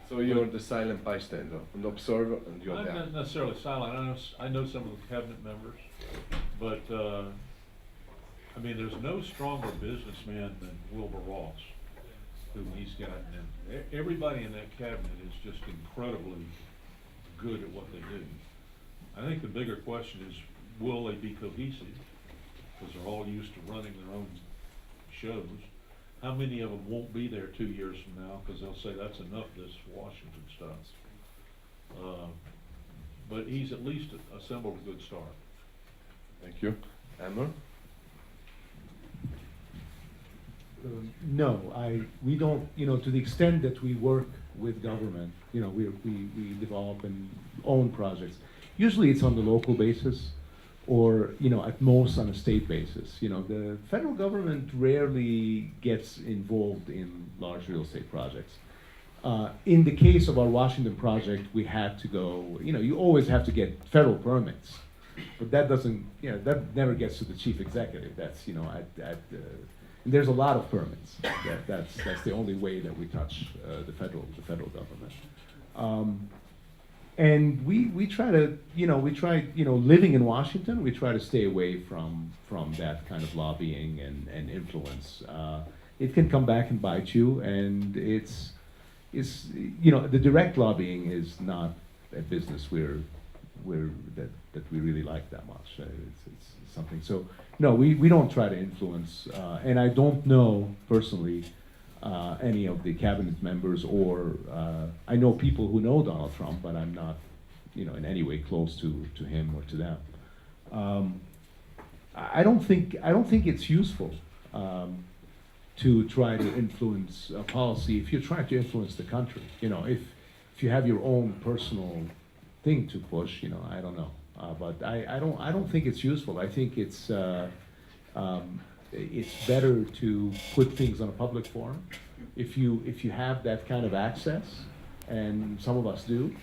So you're the silent bystander, an observer, and you're I'm there. not necessarily silent. I know some of the cabinet members, but I mean, there's no stronger businessman than Wilbur Ross, who he's gotten in. Everybody in that cabinet is just incredibly good at what they do. I think the bigger question is, will they be cohesive? Because they're all used to running their own shows. How many of them won't be there 2 years from now because they'll say that's enough of this Washington stuff? But he's at least assembled a good start. Thank you. Amber? No, we don't, to the extent that we work with government, we develop and own projects. Usually it's on the local basis or, at most on a state basis. The federal government rarely gets involved in large real estate projects. In the case of our Washington project, we had to go, you always have to get federal permits. But that doesn't, that never gets to the chief executive. That's, and there's a lot of permits. That's the only way that we touch the federal government. And we try to, living in Washington, we try to stay away from that kind of lobbying and influence. It can come back and bite you, and it's the direct lobbying is not a business that we really like that much. It's something. So no, we don't try to influence, and I don't know personally any of the cabinet members, or I know people who know Donald Trump, but I'm not, in any way close to him or to them. I don't think it's useful to try to influence policy if you're trying to influence the country. If you have your own personal thing to push, I don't know. But I don't think it's useful. I think it's better to put things on a public forum. If you have that kind of access, and some of us do,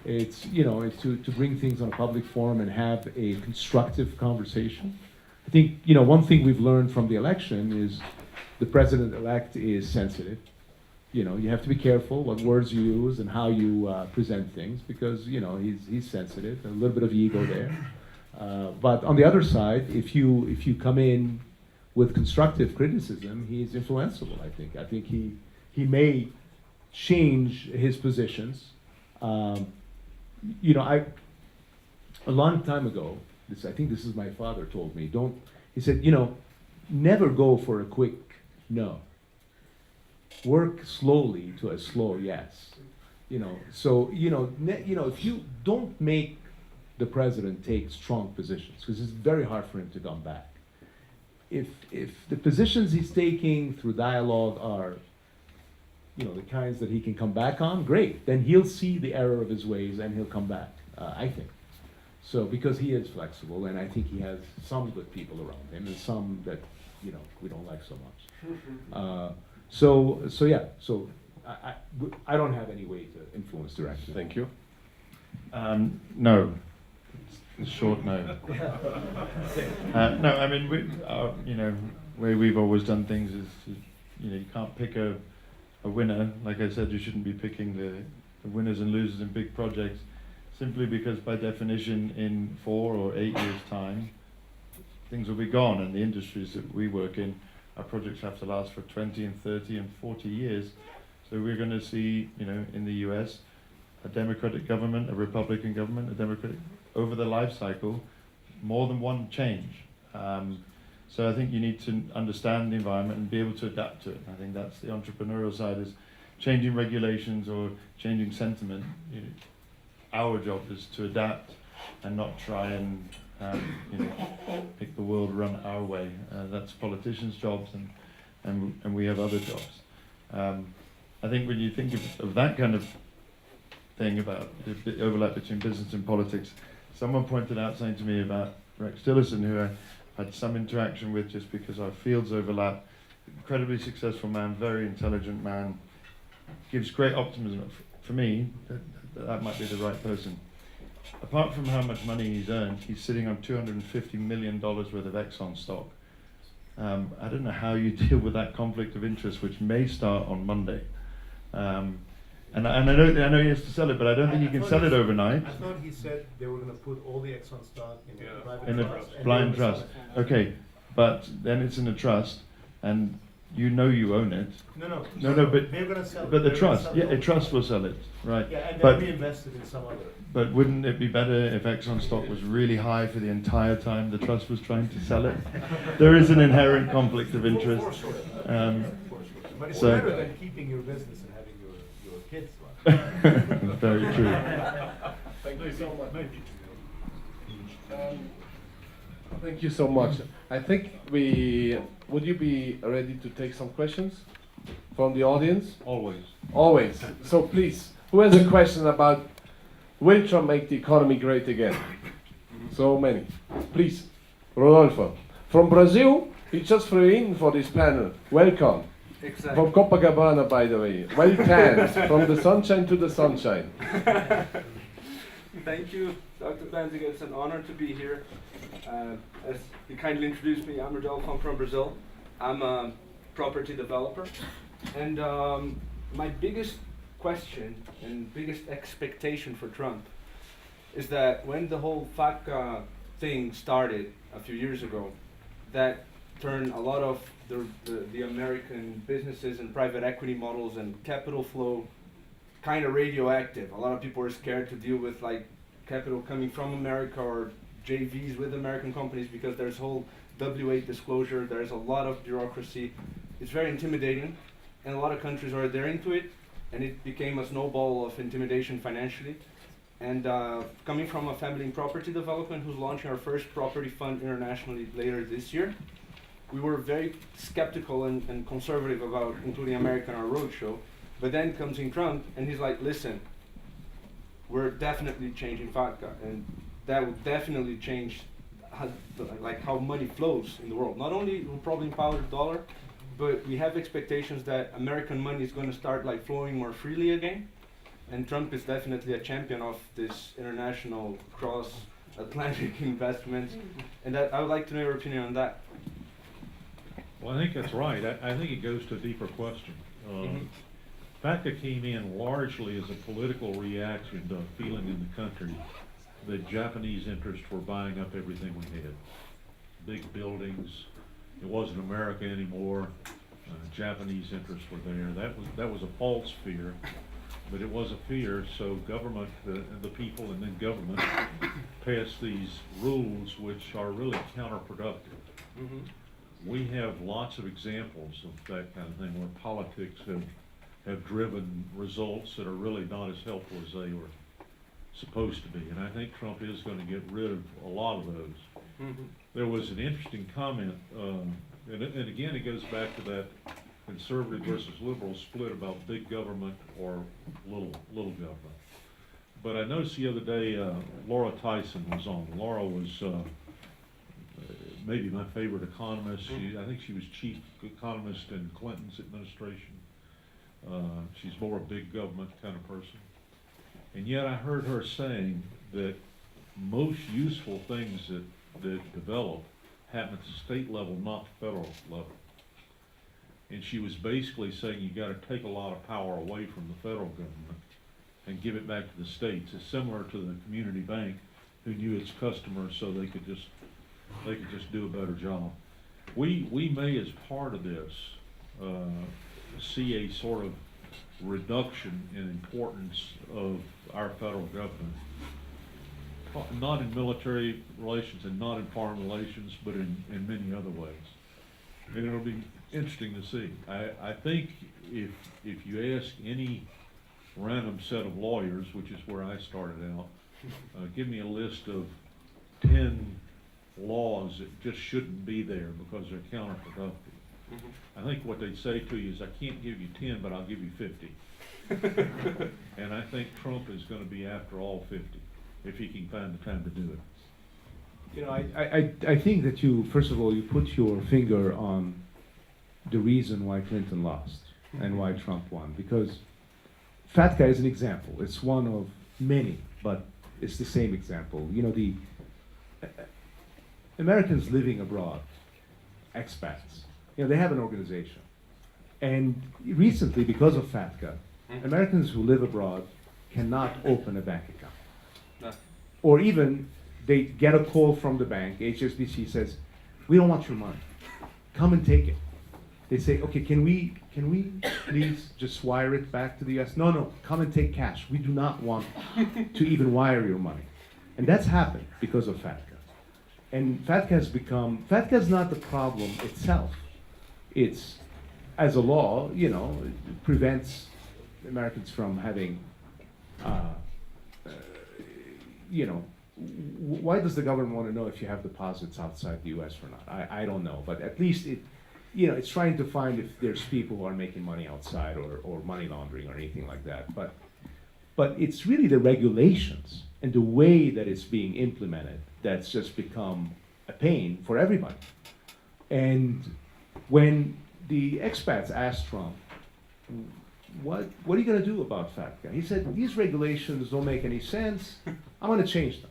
it's to bring things on a public forum and have a constructive conversation. I think one thing we've learned from the election is the president-elect is sensitive. You have to be careful what words you use and how you present things, because he's sensitive, a little bit of ego there. But on the other side, if you come in with constructive criticism, he's influenceable. I think he may change his positions. A long time ago, I think this is my father told me. He said, never go for a quick no. Work slowly to a slow yes. So if you don't make the president take strong positions, because it's very hard for him to come back. If the positions he's taking through dialogue are, the kinds that he can come back on, great. Then he'll see the error of his ways and he'll come back. I think. So because he is flexible, and I think he has some good people around him, and some that we don't like so much. So yeah. So I don't have any way to influence direction. Thank you. No. It's short no. No, I mean, way we've always done things is, you can't pick a winner. Like I said, you shouldn't be picking the winners and losers in big projects, simply because by definition in 4 or 8 years' time, things will be gone, and the industries that we work in, our projects have to last for 20 and 30 and 40 years. So we're going to see, in the US, a Democratic government, a Republican government, a Democratic, over the life cycle, more than one change. So I think you need to understand the environment and be able to adapt to it. I think that's the entrepreneurial side, is changing regulations or changing sentiment. Our job is to adapt and not try and make the world run our way. That's politicians' jobs, and we have other jobs. I think when you think of that kind of thing about the overlap between business and politics, someone pointed out something to me about Rex Tillerson, who I had some interaction with just because our fields overlap. Incredibly successful man, very intelligent man, gives great optimism. For me, that might be the right person. Apart from how much money he's earned, he's sitting on $250 million worth of Exxon stock. I don't know how you deal with that conflict of interest, which may start on Monday. And I know he has to sell it, but I don't think he can sell it overnight. I thought he said they were going to put all the Exxon stock in a private In trust. a blind trust. Okay, but then it's in a trust, and you own it. No, but they're going to sell it. But the They're gonna trust, sell yeah, it a all. trust will sell it, right? Yeah, and but then reinvest it in some other. But wouldn't it be better if Exxon stock was really high for the entire time the trust was trying to sell it? There is an inherent conflict of interest. But it's So- better than keeping your business and having your kids run. Very true. Thank you so much. Thank you so much. I think would you be ready to take some questions from the audience? Always. Always. So please, who has a question about will Trump make the economy great again? So many. Please, Rodolfo. From Brazil, he just flew in for this panel. Welcome. Exactly. From Copacabana, by the way. Well tanned, from the sunshine to the sunshine. Thank you, Dr. Benziger. It's an honor to be here. As you kindly introduced me, I'm Rodolfo. I'm from Brazil. I'm a property developer. And my biggest question and biggest expectation for Trump is that when the whole FATCA thing started a few years ago, that turned a lot of the American businesses and private equity models and capital flow kind of radioactive. A lot of people are scared to deal with like capital coming from America or JVs with American companies because there's whole W-8 disclosure, there's a lot of bureaucracy. It's very intimidating, and a lot of countries are adhering to it, and it became a snowball of intimidation financially. And coming from a family in property development who's launching our first property fund internationally later this year, we were very skeptical and conservative about including America in our roadshow. But then comes in Trump, and he's like, listen, we're definitely changing FATCA, and that will definitely change how money flows in the world. Not only will probably empower the dollar, but we have expectations that American money is going to start like flowing more freely again. And Trump is definitely a champion of this international cross-Atlantic investment. And I would like to know your opinion on that. Well, I think that's right. I think it goes to a deeper question. FATCA came in largely as a political reaction to a feeling in the country that Japanese interests were buying up everything we had. Big buildings. It wasn't America anymore. Japanese interests were there. That was a false fear, but it was a fear. So government, the people, and then government passed these rules which are really counterproductive. We have lots of examples of that kind of thing where politics have driven results that are really not as helpful as they were supposed to be. And I think Trump is going to get rid of a lot of those. There was an interesting comment, and again it goes back to that conservative versus liberal split about big government or little government. But I noticed the other day Laura Tyson was on. Laura was maybe my favorite economist. I think she was chief economist in Clinton's administration. She's more a big government kind of person. And yet I heard her saying that most useful things that develop happen at the state level, not the federal level. And she was basically saying you got to take a lot of power away from the federal government and give it back to the states. It's similar to the community bank who knew its customers so they could just do a better job. We may, as part of this, see a sort of reduction in importance of our federal government, not in military relations and not in foreign relations, but in many other ways. And it'll be interesting to see. I think if you ask any random set of lawyers, which is where I started out, give me a list of 10 laws that just shouldn't be there because they're counterproductive. I think what they'd say to you is, I can't give you 10, but I'll give you 50. And I think Trump is going to be after all 50, if he can find the time to do it. You know, I think that first of all, you put your finger on the reason why Clinton lost and why Trump won. Because FATCA is an example. It's one of many, but it's the same example. You know, the Americans living abroad, expats, you know, they have an organization. And recently, because of FATCA, Americans who live abroad cannot open a bank account. No. Or even they get a call from the bank, HSBC says, we don't want your money. Come and take it. They say, okay, can we please just wire it back to the US? No, come and take cash. We do not want to even wire your money. And that's happened because of FATCA. And FATCA is not the problem itself. It's, as a law, you know, it prevents Americans from having, you know, why does the government want to know if you have deposits outside the U.S. or not? I don't know, but at least it's trying to find if there's people who are making money outside or money laundering or anything like that. But it's really the regulations and the way that it's being implemented that's just become a pain for everybody. And when the expats asked Trump, what are you going to do about FATCA? He said, these regulations don't make any sense. I'm going to change them.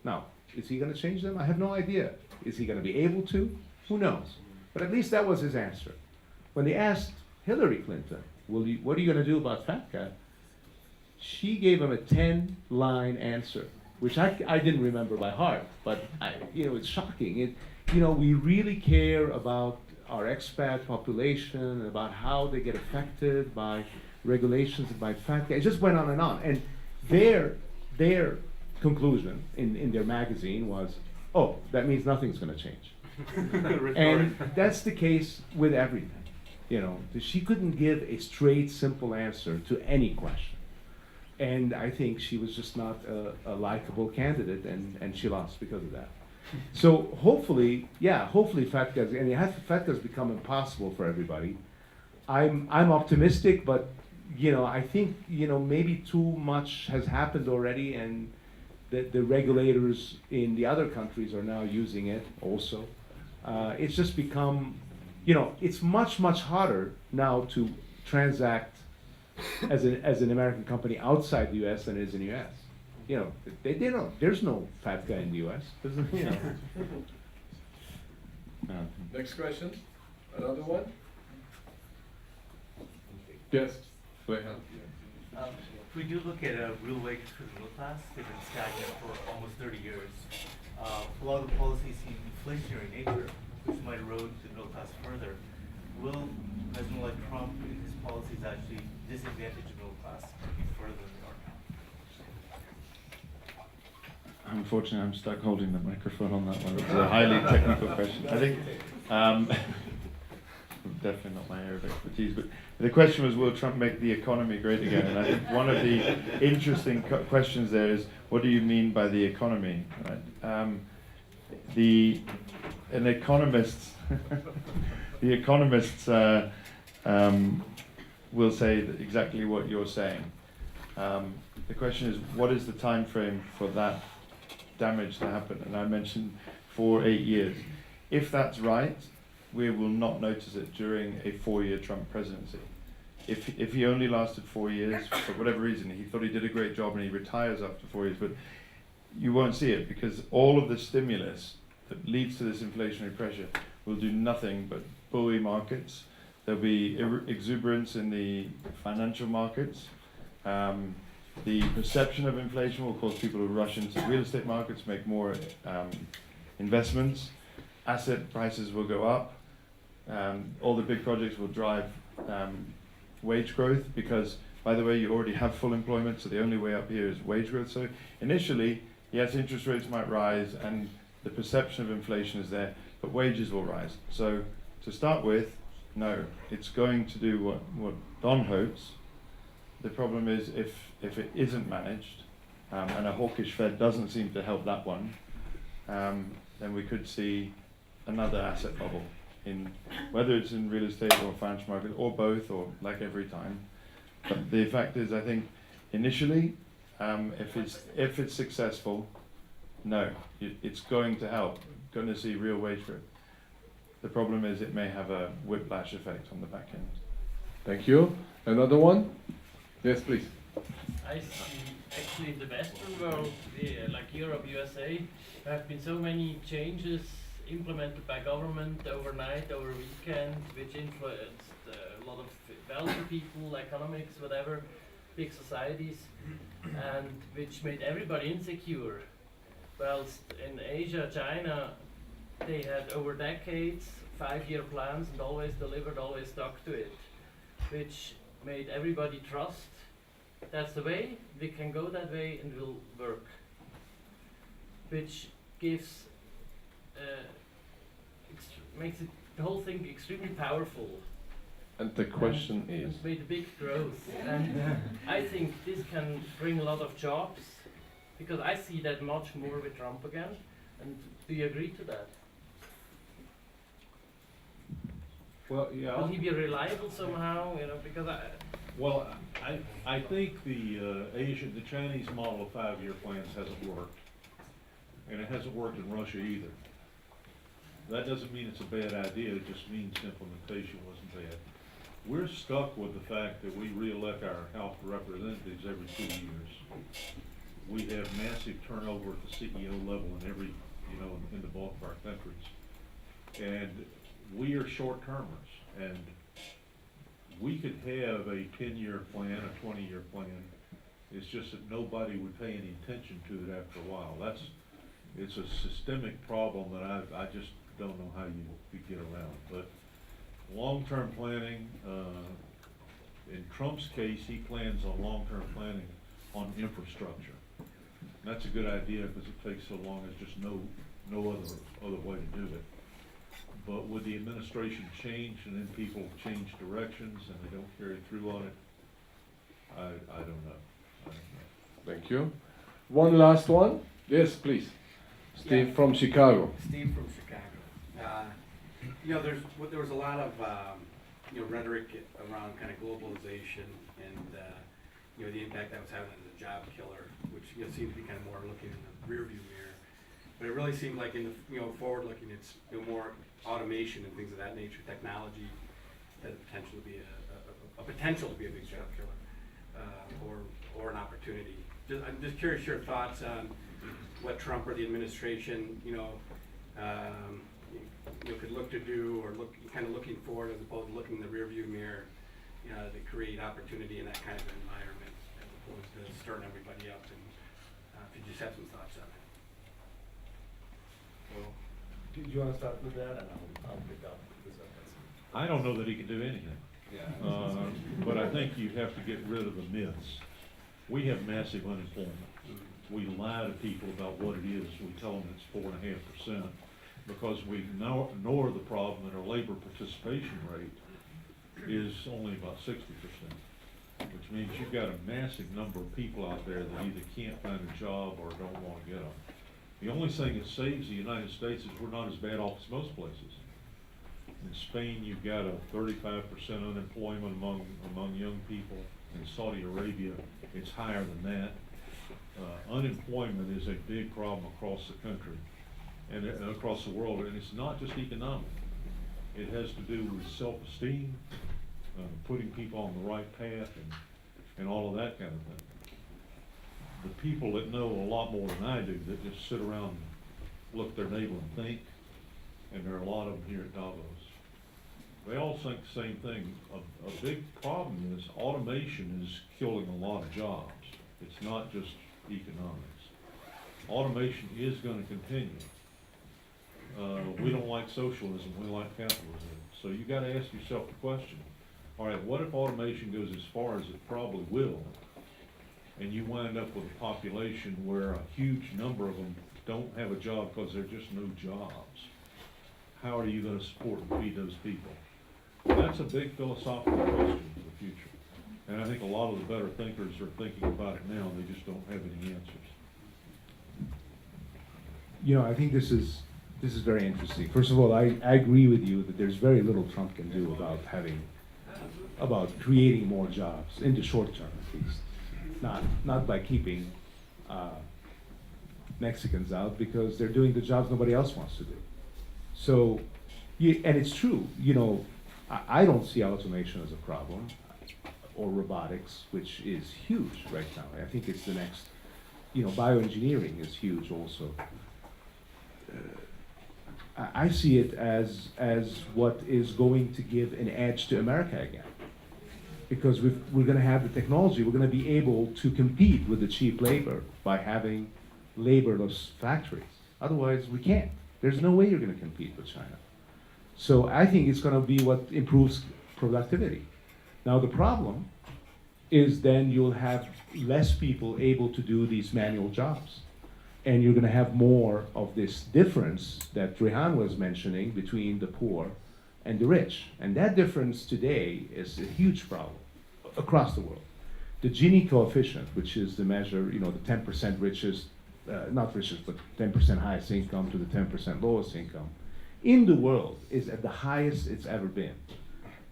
Now, is he going to change them? I have no idea. Is he going to be able to? Who knows? But at least that was his answer. When they asked Hillary Clinton, what are you going to do about FATCA? She gave him a 10-line answer, which I didn't remember by heart, but it's shocking. We really care about our expat population, about how they get affected by regulations and by FATCA. It just went on. And their conclusion in their magazine was, oh, that means nothing's going to change. And that's the case with everything. She couldn't give a straight, simple answer to any question. And I think she was just not a likable candidate, and she lost because of that. So hopefully FATCA's become impossible for everybody. I'm optimistic, but I think maybe too much has happened already, and the regulators in the other countries are now using it also. It's just become, it's much harder now to transact as an American company outside the U.S. than it is in the U.S. They don't. There's no FATCA in the U.S. Next question. Another one? Yes. Go ahead. If we do look at real wages for the middle class, they've been stagnant for almost 30 years. A lot of the policies seem inflationary in nature, which might erode the middle class further. Will President like Trump and his policies actually disadvantage the middle class further than they are now? Unfortunately, I'm stuck holding the microphone on that one. It's a highly technical question. I think definitely not my area of expertise, but the question was, will Trump make the economy great again? And I think one of the interesting questions there is, what do you mean by the economy? Right? An economist, the economists will say exactly what you're saying. The question is, what is the time frame for that damage to happen? And I mentioned 4-8 years. If that's right, we will not notice it during a 4-year Trump presidency. If he only lasted 4 years, for whatever reason, he thought he did a great job and he retires after 4 years, but you won't see it because all of the stimulus that leads to this inflationary pressure will do nothing but buoy markets. There'll be exuberance in the financial markets. The perception of inflation will cause people to rush into real estate markets, make more investments. Asset prices will go up. All the big projects will drive wage growth because, by the way, you already have full employment, so the only way up here is wage growth. So initially, yes, interest rates might rise and the perception of inflation is there, but wages will rise. So to start with, no, it's going to do what Don hopes. The problem is if it isn't managed, and a hawkish Fed doesn't seem to help that one, then we could see another asset bubble, whether it's in real estate or financial market or both, or like every time. But the fact is, I think initially, if it's successful, no, it's going to help. Going to see real wage growth. The problem is it may have a whiplash effect on the back end. Thank you. Another one? Yes, please. I see actually in the Western world, like Europe, USA, there have been so many changes implemented by government overnight, over a weekend, which influenced a lot of wealthy people, economics, whatever, big societies, and which made everybody insecure. Whilst in Asia, China, they had over decades 5-year plans and always delivered, always stuck to it, which made everybody trust that's the way, we can go that way and will work, which gives makes the whole thing extremely powerful. And the question is? Made a big growth. And I think this can bring a lot of jobs Because I see that much more with Trump again. And do you agree to that? Well, yeah. Will he be reliable somehow? Because Well, I think the Chinese model of 5-year plans hasn't worked. And it hasn't worked in Russia either. That doesn't mean it's a bad idea, it just means implementation wasn't bad. We're stuck with the fact that we re-elect our House of Representatives every 2 years. We have massive turnover at the CEO level in every, in the bulk of our countries. And we are short-termers, and we could have a 10-year plan, a 20-year plan. It's just that nobody would pay any attention to it after a while. It's a systemic problem that I just don't know how you could get around. But long-term planning, in Trump's case, he plans on long-term planning on infrastructure. And that's a good idea because it takes so long, there's just no other way to do it. But would the administration change and then people change directions and they don't carry through on it? I don't know. Thank you. One last one. Yes, please. Steve from Chicago. Steve from Chicago. There was a lot of rhetoric around kind of globalization and the impact that was having on the job killer, which seemed to be kind of more looking in the rearview mirror. But it really seemed like in the forward looking, it's more automation and things of that nature. Technology has potential to be a big job killer, or an opportunity. I'm just curious your thoughts on what Trump or the administration, could look to do, or looking forward as opposed to looking in the rearview mirror, to create opportunity in that kind of environment, as opposed to stirring everybody up. And if you just have some thoughts on that. Well, do you want to start with that, and I'll pick up? I don't know that he can do anything. Yeah. But I think you have to get rid of the myths. We have massive unemployment. We lie to people about what it is. We tell them it's 4.5% because we ignore the problem that our labor participation rate is only about 60%, which means you've got a massive number of people out there that either can't find a job or don't want to get them. The only thing that saves the United States is we're not as bad off as most places. In Spain, you've got a 35% unemployment among young people. In Saudi Arabia, it's higher than that. Unemployment is a big problem across the country and across the world, and it's not just economic. It has to do with self-esteem, putting people on the right path, and all of that kind of thing. The people that know a lot more than I do, that just sit around, look at their neighbor and think, and there are a lot of them here at Davos. They all think the same thing. A big problem is automation is killing a lot of jobs. It's not just economics. Automation is going to continue. We don't like socialism, we like capitalism. So you got to ask yourself the question, all right, what if automation goes as far as it probably will, and you wind up with a population where a huge number of them don't have a job because there are just no jobs? How are you going to support and feed those people? That's a big philosophical question for the future. And I think a lot of the better thinkers are thinking about it now, and they just don't have any answers. I think this is very interesting. First of all, I agree with you that there's very little Trump can do about creating more jobs in the short term, at least. Not by keeping Mexicans out, because they're doing the jobs nobody else wants to do. So, and it's true. I don't see automation as a problem, or robotics, which is huge right now. I think it's the next. Bioengineering is huge also. I see it as what is going to give an edge to America again. Because we're going to have the technology, we're going to be able to compete with the cheap labor by having laborless factories. Otherwise, we can't. There's no way you're going to compete with China. So I think it's going to be what improves productivity. Now the problem is then you'll have less people able to do these manual jobs. And you're going to have more of this difference that Rehan was mentioning between the poor and the rich. And that difference today is a huge problem across the world. the Gini coefficient, which is the measure, the 10% richest, not richest, but 10% highest income to the 10% lowest income, in the world is at the highest it's ever been.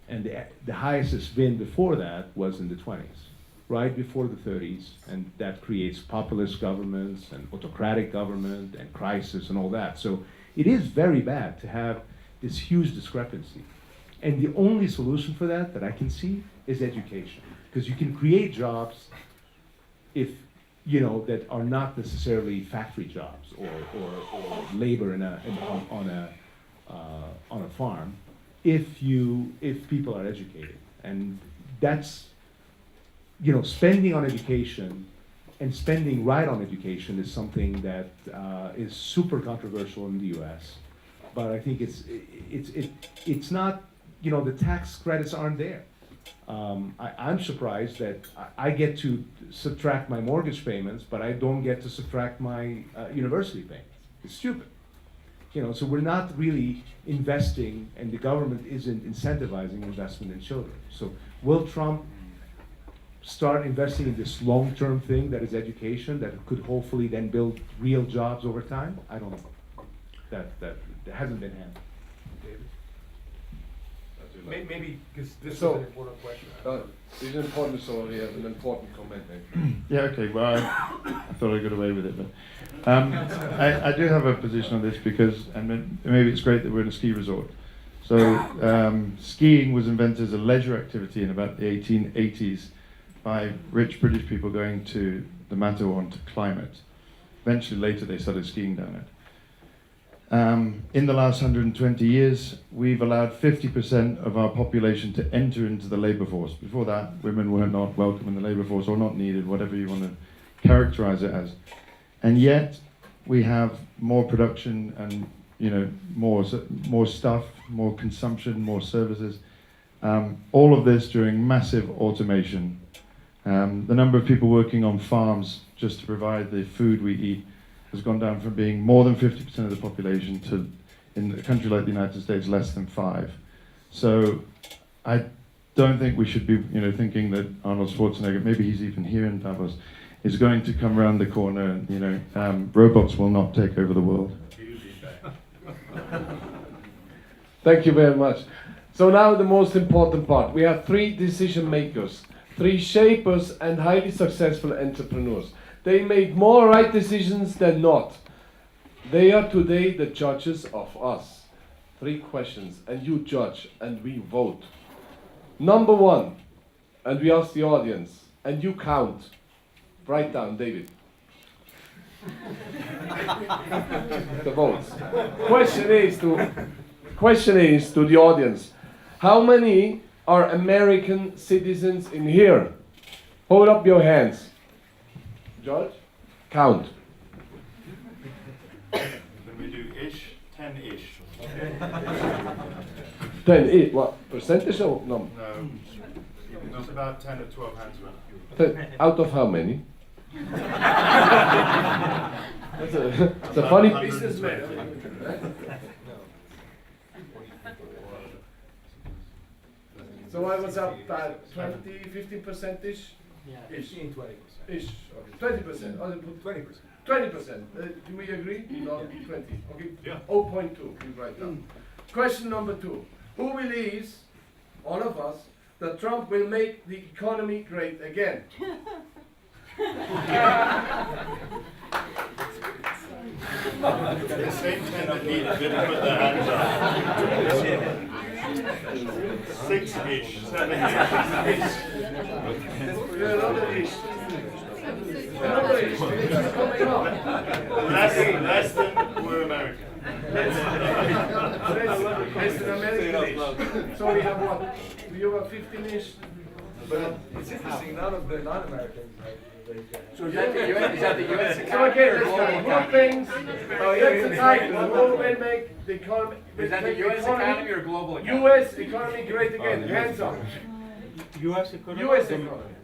And the highest it's been before that was in the 20s, right before the 30s, and that creates populist governments and autocratic government and crisis and all that. So it is very bad to have this huge discrepancy. And the only solution for that I can see is education. Because you can create jobs if, that are not necessarily factory jobs or labor on a farm, if people are educated. And that's, spending on education and spending right on education is something that is super controversial in the U.S. But I think it's not, the tax credits aren't there. I'm surprised that I get to subtract my mortgage payments, but I don't get to subtract my university payments. It's stupid. So we're not really investing, and the government isn't incentivizing investment in children. So will Trump start investing in this long-term thing that is education that could hopefully then build real jobs over time? I don't know. That hasn't been handled. Maybe because this So, is an important question. It's important, so we have an important comment. Yeah, okay, well, I thought I got away with it, but I do have a position on this because, and maybe it's great that we're in a ski resort. So skiing was invented as a leisure activity in about the 1880s by rich British people going to the Matterhorn to climb it. Eventually later they started skiing down it. In the last 120 years, we've allowed 50% of our population to enter into the labor force. Before that, women were not welcome in the labor force or not needed, whatever you want to characterize it as. And yet, we have more production and more stuff, more consumption, more services. All of this during massive automation. The number of people working on farms just to provide the food we eat has gone down from being more than 50% of the population to, in a country like the United States, less than 5%. So I don't think we should be thinking that Arnold Schwarzenegger, maybe he's even here in Davos, is going to come around the corner and robots will not take over the world. Thank you very much. So now the most important part. We have 3 decision makers, 3 shapers and highly successful entrepreneurs. They made more right decisions than not. They are today the judges of us. 3 questions, and you judge, and we vote. Number 1, and we ask the audience, and you count. Write down, David. The votes. Question is to the audience, how many are American citizens in here? Hold up your hands. George, count. When we do ish, 10-ish. 10, what, percentage or number? No, it's about 10 or 12 hands went up. Out of how many? It's a funny businessman. So I was up 20, 15%-ish? Yeah, 15, 20%. Ish, okay. 20%. I'll put 20%. 20%. Do we agree? No, 20. Okay. Yeah. 0.2. You write down. Question number 2. Who believes, all of us, that Trump will make the economy great again? The same 10 that didn't put their hands up. 6-ish, 7-ish. Another ish. Another ish. This is coming up. Less than we're American. Less than American-ish. So we have what? You have 15-ish. But it's interesting, none of the non-Americans. So is that the US So economy again, or let's global go. Who economy? thinks that's the title? Who will make the economy? Is that the US economy or global economy? U.S. economy great again. Hands up. U.S. economy? U.S. economy.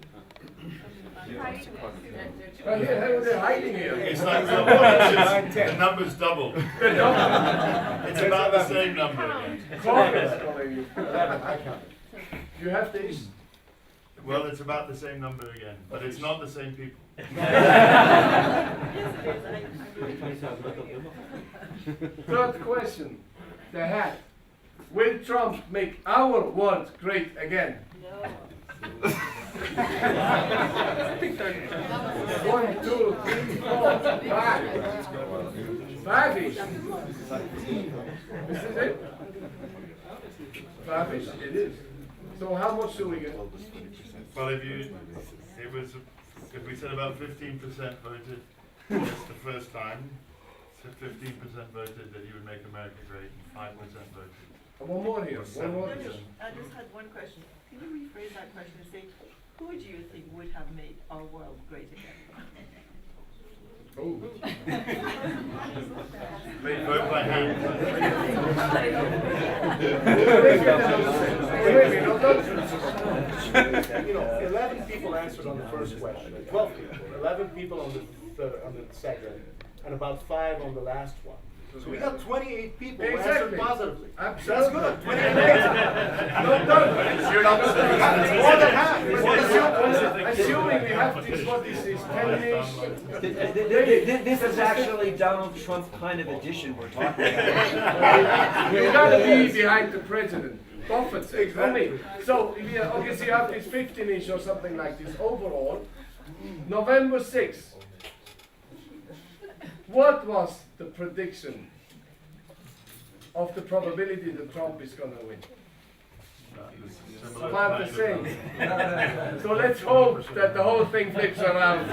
Here, they're hiding here. It's like the number's double. It's about the same number again. Congress calling you. You have this. Well, it's about the same number again, but it's not the same people. Third question, the hat. Will Trump make our world great again? No. 1, 2, 3, 4, 5. 5-ish. This is it? 5-ish, it is. So how much do we get? Well, if we said about 15% voted, that's the first time. So 15% voted that you would make America great, and 5% voted. One more here. One more. I just had one question. Can you rephrase that question and say, who do you think would have made our world great again? Oh. They vote by hand. You know, 11 people answered on the first question. 12 people. 11 people on the second, and about 5 on the last one. So we got 28 people who answered positively. Absolutely. That's good. 28. Not done. You're not More than half. Assuming we have this, what is this, 10-ish? This is actually Donald Trump kind of edition we're talking about. You gotta be behind the president. Buffett said, exactly. So, if you, okay, so you have this 15-ish or something like this overall. November 6th. What was the prediction of the probability that Trump is going to win? About the same. So let's hope that the whole thing flips around.